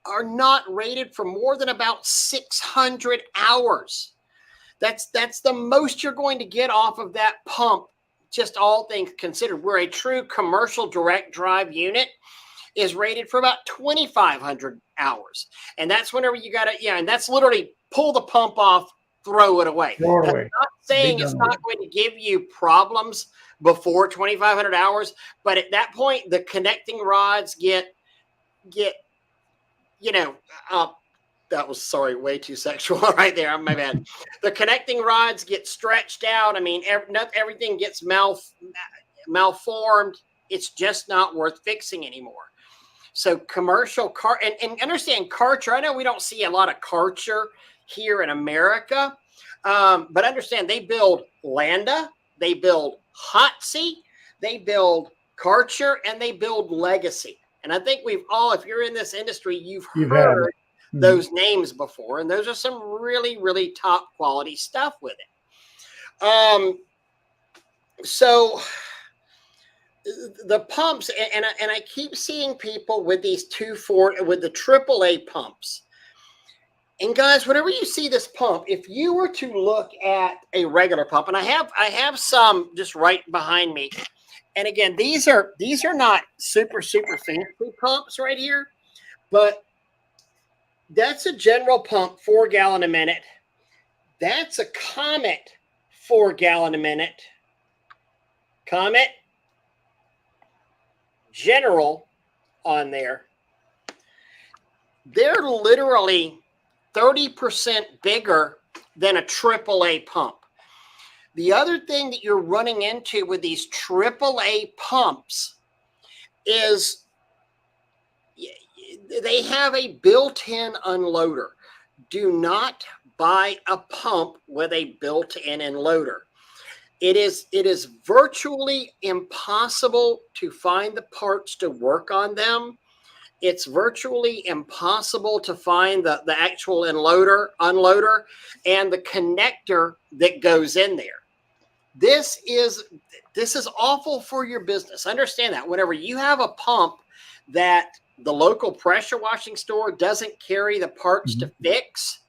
are not rated for more than about 600 hours. That's the most you're going to get off of that pump. Just all things considered, where a true commercial direct drive unit is rated for about 2,500 hours. And that's whenever you got to, and that's literally pull the pump off, throw it away. That's not saying it's not going to give you problems before 2,500 hours, but at that point, the connecting rods get that was, sorry, way too sexual right there. My bad. The connecting rods get stretched out. I mean, everything gets malformed. It's just not worth fixing anymore. So commercial car, and understand Karcher. I know we don't see a lot of Karcher here in America, but understand they build Landa, they build Hotsy, they build Karcher, and they build Legacy. And I think we've all, if you're in this industry, you've heard those names before, and those are some really, really top quality stuff with it. So the pumps, and I keep seeing people with these with the AAA pumps. And guys, whenever you see this pump, if you were to look at a regular pump, and I have some just right behind me. And again, these are not super fancy pumps right here, but that's a General pump, 4 gallon a minute. That's a Comet, 4 gallon a minute. Comet, General on there. They're literally 30% bigger than a AAA pump. The other thing that you're running into with these AAA pumps is they have a built-in unloader. Do not buy a pump with a built-in unloader. It is virtually impossible to find the parts to work on them. It's virtually impossible to find the actual unloader and the connector that goes in there. This is awful for your business. Understand that whenever you have a pump that the local pressure washing store doesn't carry the parts to fix,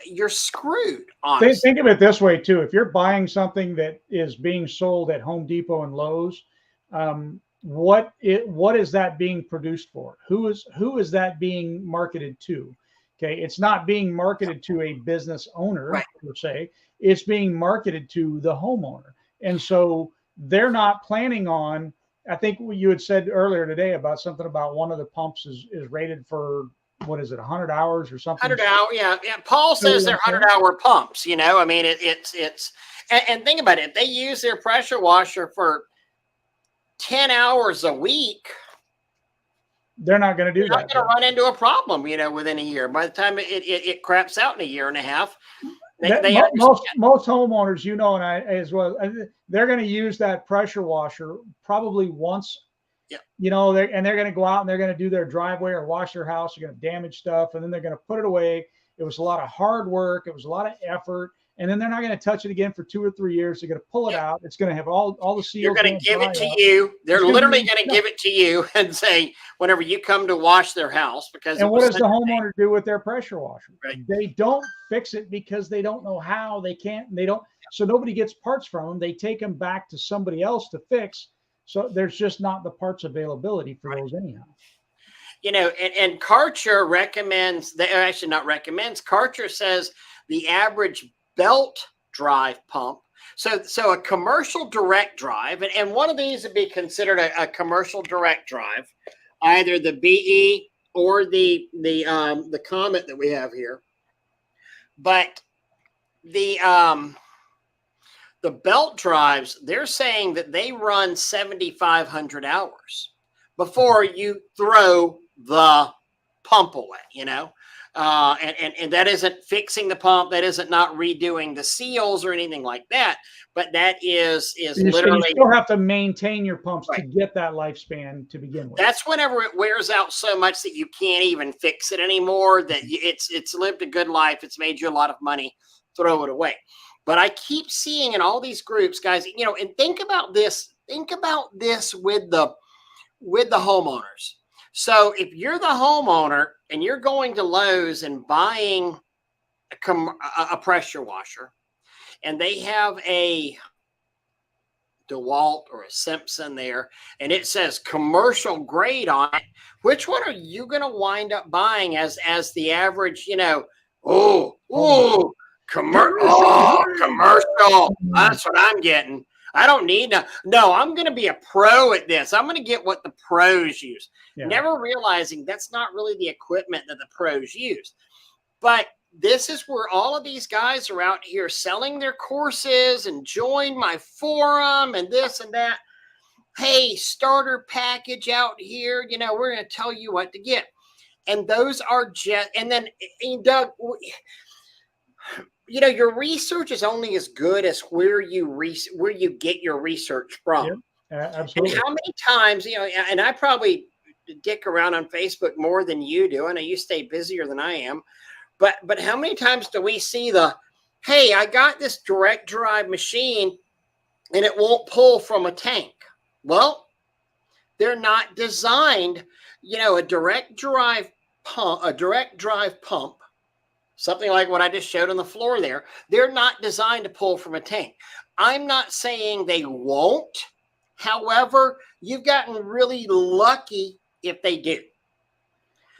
you're screwed. Honestly. Think of it this way too. If you're buying something that is being sold at Home Depot and Lowe's, what is that being produced for? Who is that being marketed to? Okay, it's not being marketed to a business owner per se. It's being marketed to the homeowner, and so they're not planning on. I think you had said earlier today about something about one of the pumps is rated for, what is it, 100 hours or something? 100 hours, yeah. Paul says they're 100-hour pumps. I mean, it's and think about it. If they use their pressure washer for 10 hours a week, they're not going to do that. They're not going to run into a problem, within a year. By the time it craps out in a year and a half, most homeowners, and I as well, they're going to use that pressure washer probably once. Yeah. They're going to go out and they're going to do their driveway or wash their house. They're going to damage stuff, and then they're going to put it away. It was a lot of hard work. It was a lot of effort. and then they're not going to touch it again for 2 or 3 years. They're going to pull it out. It's going to have all the seals. You're going to give it to you. They're literally going to give it to you and say, whenever you come to wash their house, because. And what does the homeowner do with their pressure washer? Right. They don't fix it because they don't know how. They can't. They don't. So nobody gets parts from them. They take them back to somebody else to fix. So there's just not the parts availability for those anyhow. You know, and Karcher recommends, actually not recommends, Karcher says the average belt drive pump. So a commercial direct drive, and one of these would be considered a commercial direct drive, either the BE or the Comet that we have here. But the belt drives, they're saying that they run 7,500 hours before you throw the pump away, you know, and that isn't fixing the pump. That isn't not redoing the seals or anything like that. But that is literally. You still have to maintain your pumps right. to get that lifespan to begin with. That's whenever it wears out so much that you can't even fix it anymore. That it's lived a good life. It's made you a lot of money. Throw it away. But I keep seeing in all these groups, guys, you know, and think about this. Think about this with the homeowners. So if you're the homeowner and you're going to Lowe's and buying a pressure washer, and they have a DeWalt or a Simpson there, and it says commercial grade on it, which one are you going to wind up buying as the average, you know, commercial. That's what I'm getting. I don't need no, I'm going to be a pro at this. I'm going to get what the pros use. Yeah. Never realizing that's not really the equipment that the pros use. But this is where all of these guys are out here selling their courses and join my forum and this and that. Hey, starter package out here. You know, we're going to tell you what to get. And those are just, and then Doug, you know, your research is only as good as where you get your research from. Yeah, absolutely. And how many times, you know, and I probably dick around on Facebook more than you do. I know you stay busier than I am, but how many times do we see hey, I got this direct drive machine and it won't pull from a tank? Well, they're not designed, you know, a direct drive pump, something like what I just showed on the floor there, they're not designed to pull from a tank. I'm not saying they won't. However, you've gotten really lucky if they do.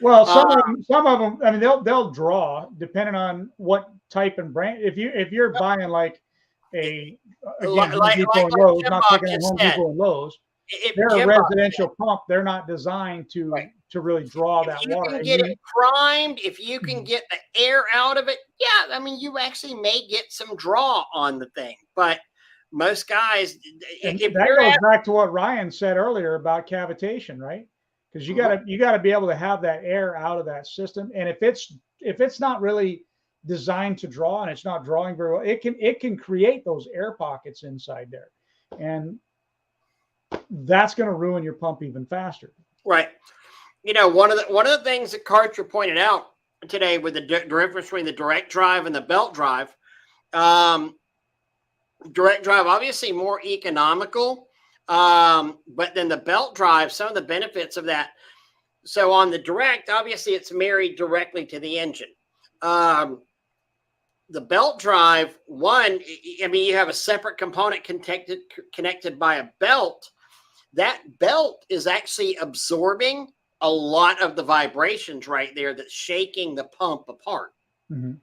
Well, some of them, I mean, they'll draw depending on what type and brand. If you're buying like a Home Depot and Lowe's, not picking on Home Depot and Lowe's, they're a residential pump. They're not designed to really draw that water. If you can get it primed, if you can get the air out of it, yeah, I mean, you actually may get some draw on the thing. But most guys, that goes back to what Ryan said earlier about cavitation, right? Because you got to be able to have that air out of that system. And if it's not really designed to draw and it's not drawing very well, it can create those air pockets inside there, and that's going to ruin your pump even faster. Right. You know, one of the things that Karcher pointed out today with the difference between the direct drive and the belt drive, direct drive obviously more economical, but then the belt drive, some of the benefits of that. So on the direct, obviously it's married directly to the engine. The belt drive, I mean, you have a separate component connected by a belt. That belt is actually absorbing a lot of the vibrations right there that's shaking the pump apart. Mm-hmm.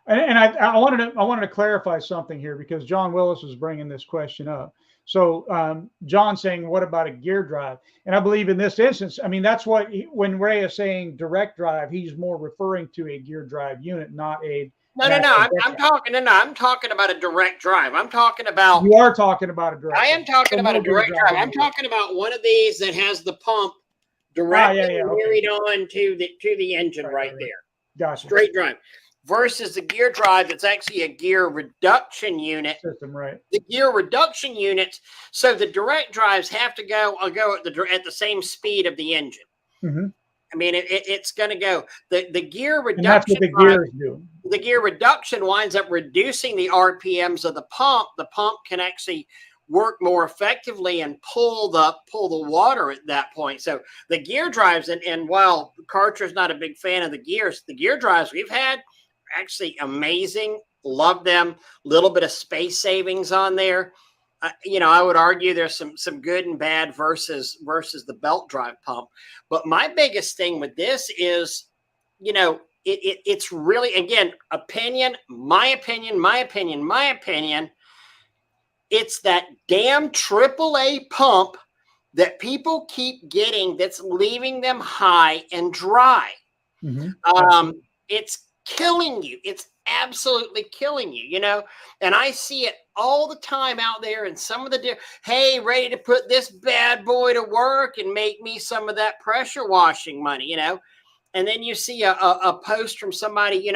And I wanted to clarify something here because John Willis was bringing this question up. So John saying, what about a gear drive? And I believe in this instance, I mean, that's what when Ray is saying direct drive, he's more referring to a gear drive unit, not a. No. I'm talking about a direct drive. I'm talking about. You are talking about a direct. I am talking about a direct drive. I'm talking about one of these that has the pump directly married on to the engine right there. Gotcha. Straight drive. Versus the gear drive that's actually a gear reduction unit. System, right. The gear reduction units. So the direct drives have to go at the same speed of the engine. Mm-hmm. I mean, it's going to go. The gear And that's reduction. what the gears do. The gear reduction winds up reducing the RPMs of the pump. The pump can actually work more effectively and pull the water at that point. So the gear drives, and while Karcher's not a big fan of the gear drives we've had are actually amazing. Love them. Little bit of space savings on there. I would argue there's some good and bad versus the belt drive pump. But my biggest thing with this is, it's really, again, my opinion. It's that damn AAA pump that people keep getting that's leaving them high and dry. Mm-hmm. It's killing you. It's absolutely killing you, and I see it all the time out there in some of the hey, ready to put this bad boy to work and make me some of that pressure washing money, and then you see a post from somebody,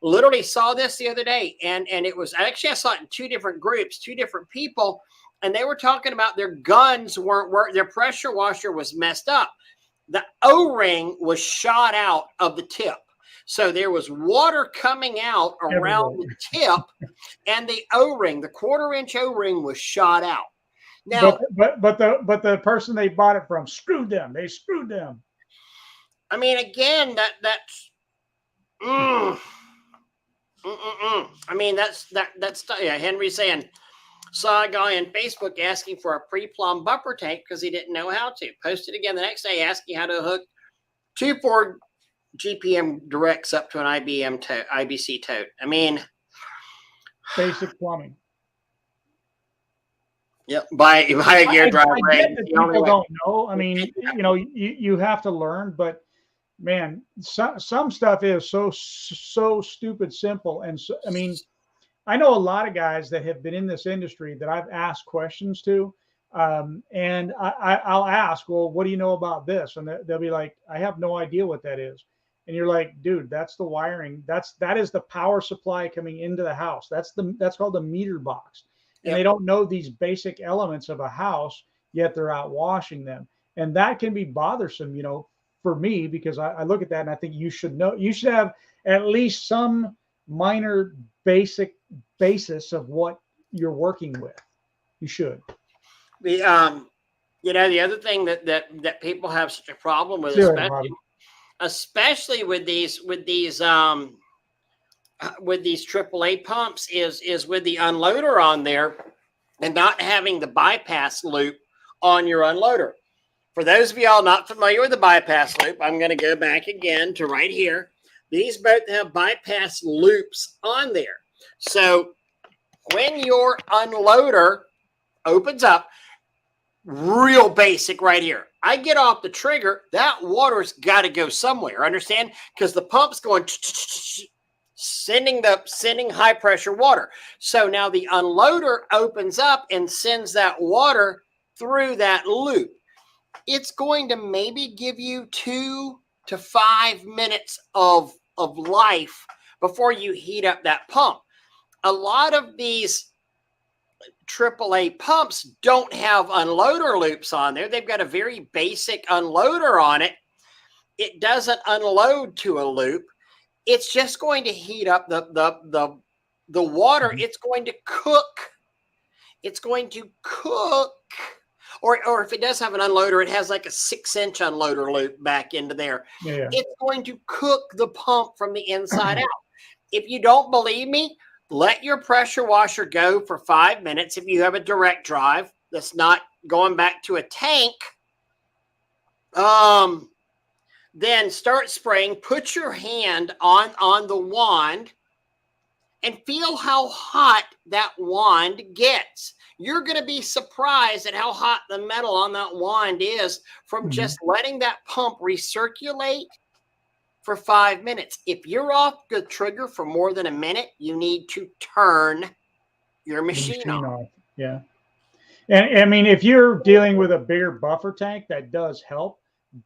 literally saw this the other day, and it was actually, I saw it in two different groups, two different people, and they were talking about their guns weren't working, their pressure washer was messed up. The O-ring was shot out of the tip. So there was water coming out around the tip, and the O-ring, the 1/4-inch O-ring, was shot out. Now, but the person they bought it from screwed them. They screwed them. I mean, again, that's. I mean, that's yeah. Henry's saying, saw a guy on Facebook asking for a pre-plumb buffer tank because he didn't know how to. Posted again the next day asking how to hook 2 Ford GPM directs up to an IBC tote. I mean, basic plumbing. Yep, buy a gear drive. I get that people don't know. I mean, you have to learn, but man, some stuff is so stupid simple. And so, I mean, I know a lot of guys that have been in this industry that I've asked questions to, and I'll ask, well, what do you know about this? And they'll be like, I have no idea what that is. And you're like, dude, that's the wiring. That is the power supply coming into the house. That's called the meter box. And Yep. They don't know these basic elements of a house, yet they're out washing them. And that can be bothersome, for me, because I look at that and I think you should know, you should have at least some minor basic basis of what you're working with. You should. The the other thing that people have such a problem with, especially with these AAA pumps, is with the unloader on there and not having the bypass loop on your unloader. For those of y'all not familiar with the bypass loop, I'm going to go back again to right here. These both have bypass loops on there. So when your unloader opens up, real basic right here, I get off the trigger, that water's got to go somewhere, understand? Because the pump's going sending high pressure water. So now the unloader opens up and sends that water through that loop. It's going to maybe give you 2 to 5 minutes of life before you heat up that pump. A lot of these AAA pumps don't have unloader loops on there. They've got a very basic unloader on it. It doesn't unload to a loop. It's just going to heat up the water. It's going to cook. It's going to cook. Or if it does have an unloader, it has like a 6-inch unloader loop back into there. Yeah. It's going to cook the pump from the inside out. If you don't believe me, let your pressure washer go for 5 minutes. If you have a direct drive that's not going back to a tank, then start spraying. Put your hand on the wand and feel how hot that wand gets. You're going to be surprised at how hot the metal on that wand is from just letting that pump recirculate for 5 minutes. If you're off the trigger for more than a minute, you need to turn your machine off. Yeah. And I mean, if you're dealing with a bigger buffer tank, that does help,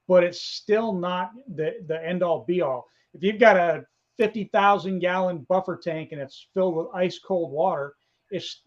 but it's still not the end all be all. If you've got a 50,000 gallon buffer tank and it's filled with ice cold water,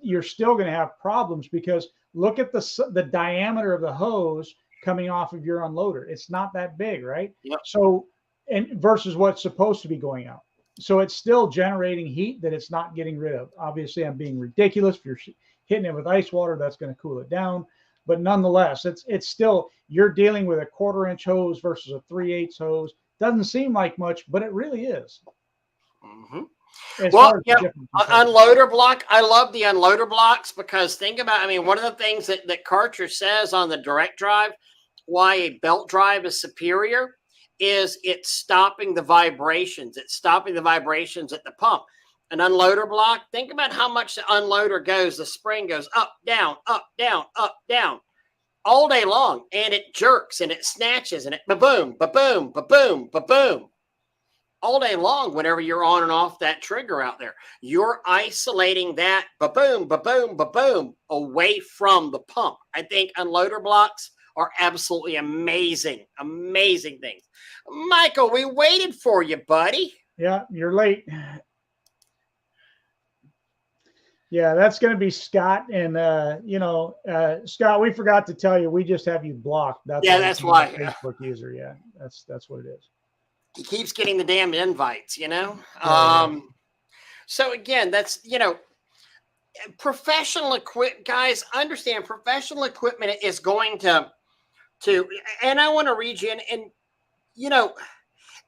you're still going to have problems, because look at the diameter of the hose coming off of your unloader. It's not that big, right? Yep. So, and versus what's supposed to be going out. So it's still generating heat that it's not getting rid of. Obviously, I'm being ridiculous. If you're hitting it with ice water, that's going to cool it down. But nonetheless, it's still, you're dealing with a 1/4-inch hose versus a 3/8 hose. Doesn't seem like much, but it really is. Well, yeah, unloader block. I love the unloader blocks because think about, I mean, one of the things that Karcher says on the direct drive, why a belt drive is superior, is it's stopping the vibrations. It's stopping the vibrations at the pump. An unloader block, think about how much the unloader goes. The spring goes up, down, up, down, up, down all day long. And it jerks and it snatches and it ba-boom, ba-boom, ba-boom, ba-boom. All day long, whenever you're on and off that trigger out there, you're isolating that ba-boom, ba-boom, ba-boom away from the pump. I think unloader blocks are absolutely amazing, amazing things. Michael, we waited for you, buddy. Yeah, you're late. Yeah, that's going to be Scott. And, Scott, we forgot to tell you, we just have you blocked. That's why. Facebook user. Yeah, that's what it is. He keeps getting the damn invites, So again, that's, professional equipment, guys, understand professional equipment is going to, and I want to read you, and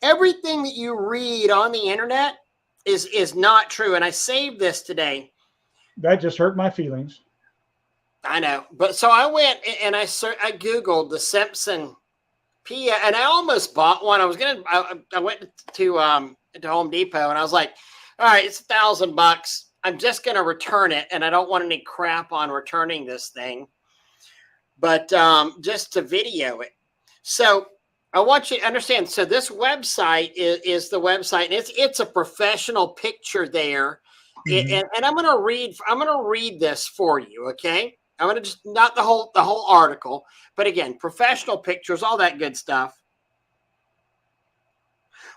everything that you read on the internet is not true. And I saved this today. That just hurt my feelings. I know. But so I went and I Googled the Simpson and I almost bought one. I went to Home Depot and I was like, all right, it's $1,000. I'm just going to return it. And I don't want any crap on returning this thing, but just to video it. So I want you to understand. So this website is the website, and it's a professional picture there. Mm-hmm. And I'm going to read this for you. Okay. I'm going to just not the whole article, but again, professional pictures, all that good stuff.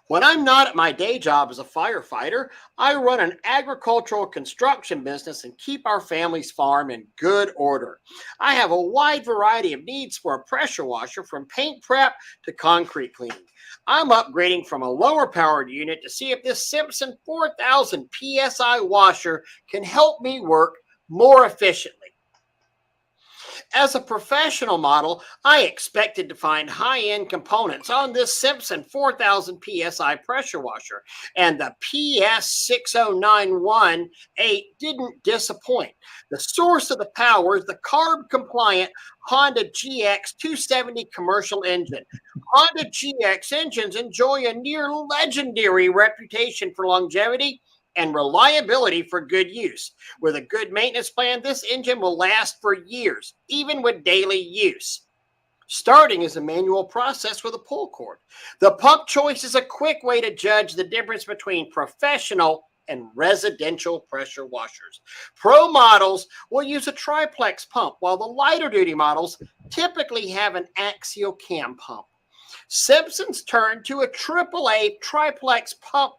When I'm not at my day job as a firefighter, I run an agricultural construction business and keep our family's farm in good order. I have a wide variety of needs for a pressure washer, from paint prep to concrete cleaning. I'm upgrading from a lower powered unit to see if this Simpson 4000 PSI washer can help me work more efficiently. As a professional model, I expected to find high-end components on this Simpson 4000 PSI pressure washer, and the PS60918 didn't disappoint. The source of the power is the carb-compliant Honda GX 270 commercial engine. Honda GX engines enjoy a near legendary reputation for longevity and reliability for good use. With a good maintenance plan, this engine will last for years, even with daily use. Starting is a manual process with a pull cord. The pump choice is a quick way to judge the difference between professional and residential pressure washers. Pro models will use a triplex pump, while the lighter duty models typically have an axial cam pump. Simpson's turned to a AAA triplex pump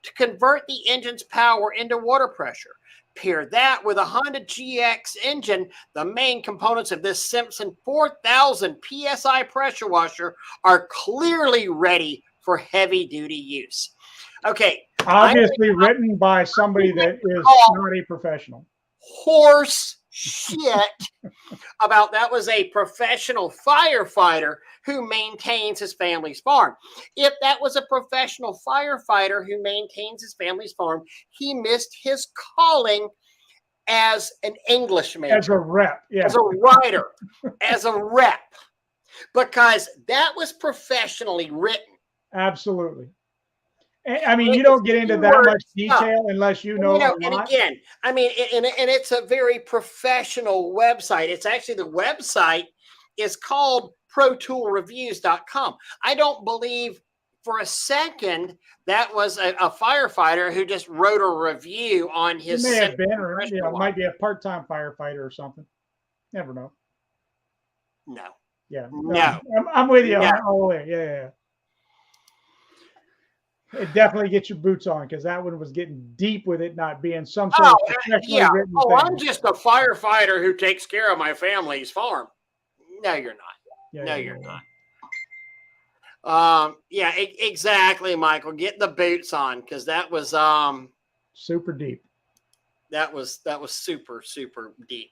to convert the engine's power into water pressure. Pair that with a Honda GX engine, the main components of this Simpson 4000 PSI pressure washer are clearly ready for heavy-duty use. Okay. Obviously written by somebody that is not a professional. Horse shit about that was a professional firefighter who maintains his family's farm. If that was a professional firefighter who maintains his family's farm, he missed his calling as an English major. As a rep, yeah. As a writer, as a rep, because that was professionally written. Absolutely. I mean, you don't get into that much detail unless you know. And again, I mean, and it's a very professional website. It's actually, the website is called ProToolReviews.com. I don't believe for a second that was a firefighter who just wrote a review on his. It may have been, or it might be a part-time firefighter or something. Never know. No. Yeah. No. I'm with you all the way. Yeah. It definitely gets your boots on, because that one was getting deep with it not being some sort of professionally written thing. I'm just a firefighter who takes care of my family's farm. No, you're not. Yeah, No, yeah, you're yeah. not. Yeah, exactly, Michael. Get the boots on, because that was Super deep. that was super deep.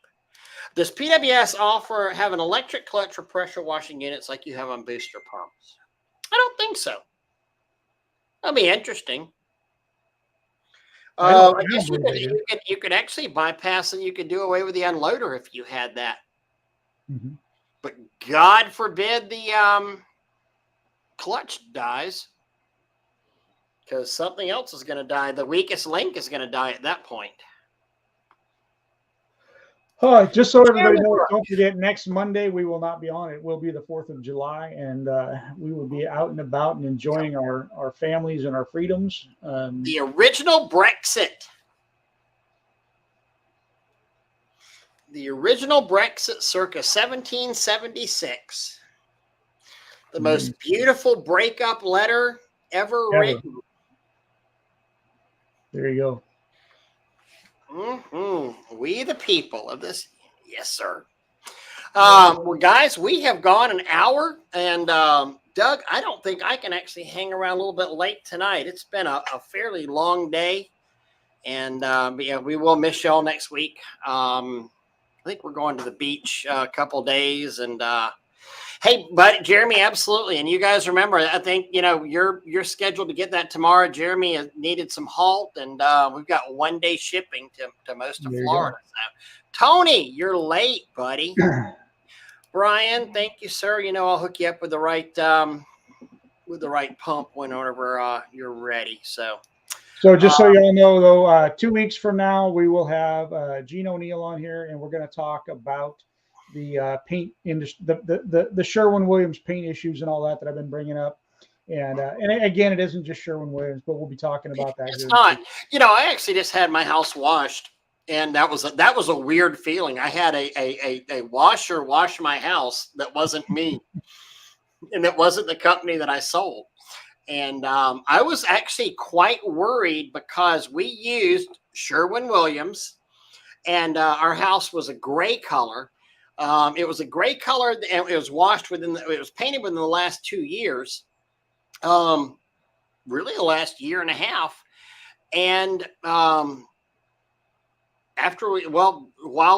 Does PWS have an electric clutch for pressure washing units like you have on booster pumps? I don't think so. That'll be interesting. I I don't guess believe they do. you could actually bypass and you could do away with the unloader if you had that. Mhm. But God forbid the clutch dies, because something else is going to die. The weakest link is going to die at that point. Oh, just so everybody knows, don't forget, next Monday we will not be on. It will be the 4th of July, and we will be out and about and enjoying our families and our freedoms. The original Brexit. The original Brexit circa 1776. The most beautiful breakup letter ever written. There you go. We the people of this. Yes, sir. Well, guys, we have gone an hour, and Doug, I don't think I can actually hang around a little bit late tonight. It's been a fairly long day, and yeah, we will miss y'all next week. I think we're going to the beach a couple days, and hey, but Jeremy, absolutely. And you guys remember, I think, you're scheduled to get that tomorrow. Jeremy needed some halt, and we've got 1 day shipping to most of Florida. So, Tony, you're late, buddy. Brian, thank you, sir. I'll hook you up with the right pump whenever you're ready. So just so y'all know, though, 2 weeks from now we will have Gene O'Neill on here, and we're going to talk about the paint industry, the Sherwin-Williams paint issues and all that I've been bringing up. And again, it isn't just Sherwin-Williams, but we'll be talking about that. It's not. I actually just had my house washed, and that was a weird feeling. I had a washer wash my house that wasn't me, and it wasn't the company that I sold. And I was actually quite worried because we used Sherwin-Williams, and our house was a gray color. It was a gray color, and it was washed it was painted within the last 2 years. Really the last year and a half. And while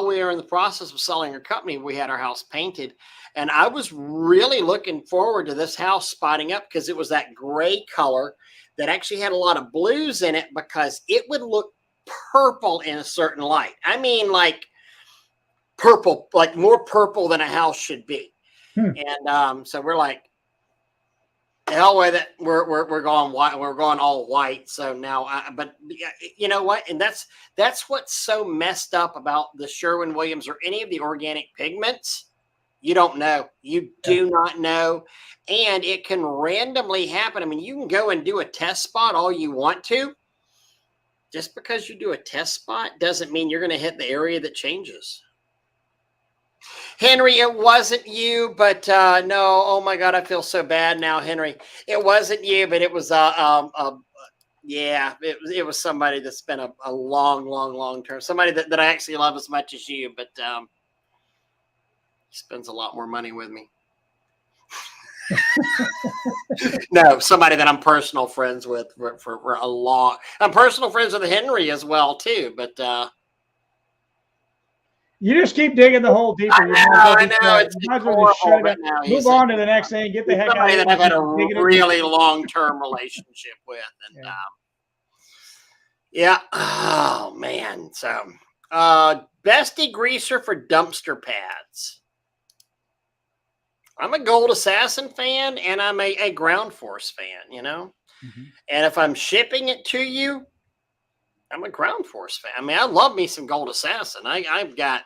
we were in the process of selling our company, we had our house painted, and I was really looking forward to this house spotting up, because it was that gray color that actually had a lot of blues in it, because it would look purple in a certain light. I mean, like purple, like more purple than a house should be. And so we're like, the hell with it. We're going white. We're going all white. So now, but you know what? And that's what's so messed up about the Sherwin-Williams or any of the organic pigments. You don't know. You do not know, and it can randomly happen. I mean, you can go and do a test spot all you want to. Just because you do a test spot doesn't mean you're going to hit the area that changes. Henry, it wasn't you, but no. Oh my God, I feel so bad now, Henry. It wasn't you, but it was yeah, it was somebody that's been a long term, somebody that I actually love as much as you, but he spends a lot more money with me. No, somebody that I'm personal friends with for a long. I'm personal friends with Henry as well too, but. You just keep digging the hole deeper. I know. It's horrible, but now move on to the next thing. Get the heck out of here. Somebody that I've had a really long-term relationship with. And yeah. Oh, man. So, best degreaser for dumpster pads. I'm a Gold Assassin fan, and I'm a Ground Force fan, And if I'm shipping it to you, I'm a Ground Force fan. I mean, I love me some Gold Assassin. I've got.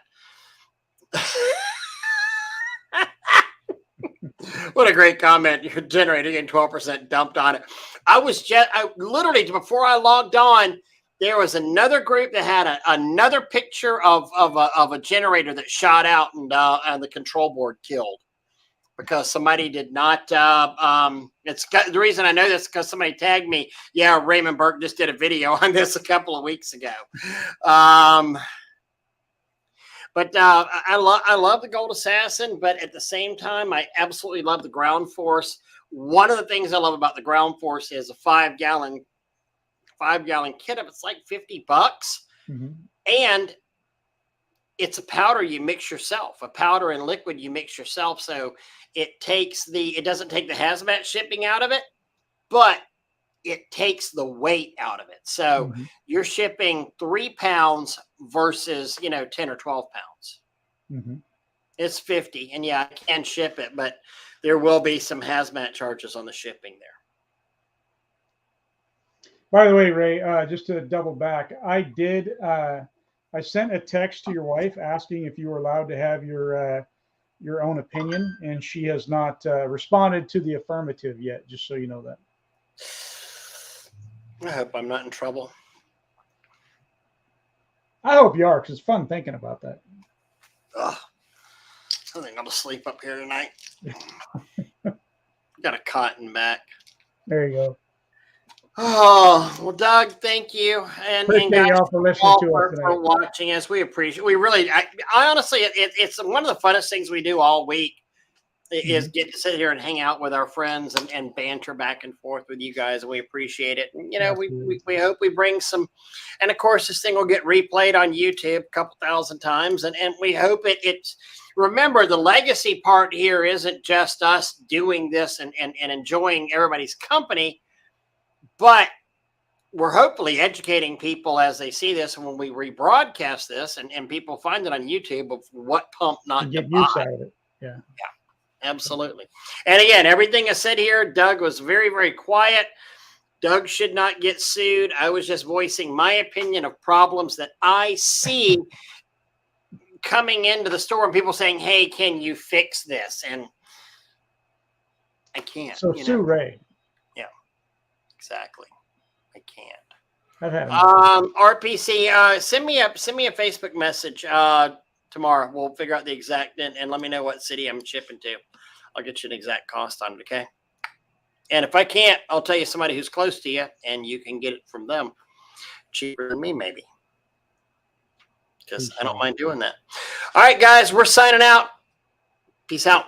What a great comment. Your generator getting 12% dumped on it. I literally, before I logged on, there was another group that had another picture of a generator that shot out and the control board killed. Because somebody did not, the reason I know this is because somebody tagged me. Yeah, Raymond Burke just did a video on this a couple of weeks ago. But I love the Gold Assassin, but at the same time, I absolutely love the Ground Force. One of the things I love about the Ground Force is a 5-gallon kit up. It's like $50, and it's a powder you mix yourself, a powder and liquid you mix yourself. So it doesn't take the hazmat shipping out of it, but it takes the weight out of it. So you're shipping 3 pounds versus, 10 or 12 pounds. It's 50. And yeah, I can ship it, but there will be some hazmat charges on the shipping there. By the way, Ray, just to double back, I sent a text to your wife asking if you were allowed to have your own opinion, and she has not responded to the affirmative yet, just so you know that. I hope I'm not in trouble. I hope you are, because it's fun thinking about that. Ugh. I think I'm going to sleep up here tonight. Got a cot in back. There you go. Oh, well, Doug, thank you. And guys, y'all for listening to us tonight. For watching us. We appreciate it. We really, I honestly, it's one of the funnest things we do all week is get to sit here and hang out with our friends and banter back and forth with you guys. And we appreciate it. And, we hope we bring some, and of course, this thing will get replayed on YouTube a couple thousand times. And we hope it's, remember, the legacy part here isn't just us doing this and enjoying everybody's company, but we're hopefully educating people as they see this and when we rebroadcast this and people find it on YouTube of what pump not to get buy. use out of it. Yeah. Absolutely. And again, everything I said here, Doug was very, very quiet. Doug should not get sued. I was just voicing my opinion of problems that I see coming into the store and people saying, hey, can you fix this? And I can't. So sue Ray. Yeah, exactly. I can't. I've had RPC, send me a Facebook message tomorrow. We'll figure out the exact and let me know what city I'm shipping to. I'll get you an exact cost on it, okay? And if I can't, I'll tell you somebody who's close to you, and you can get it from them cheaper than me, maybe. Because I don't mind doing that. All right, guys, we're signing out. Peace out.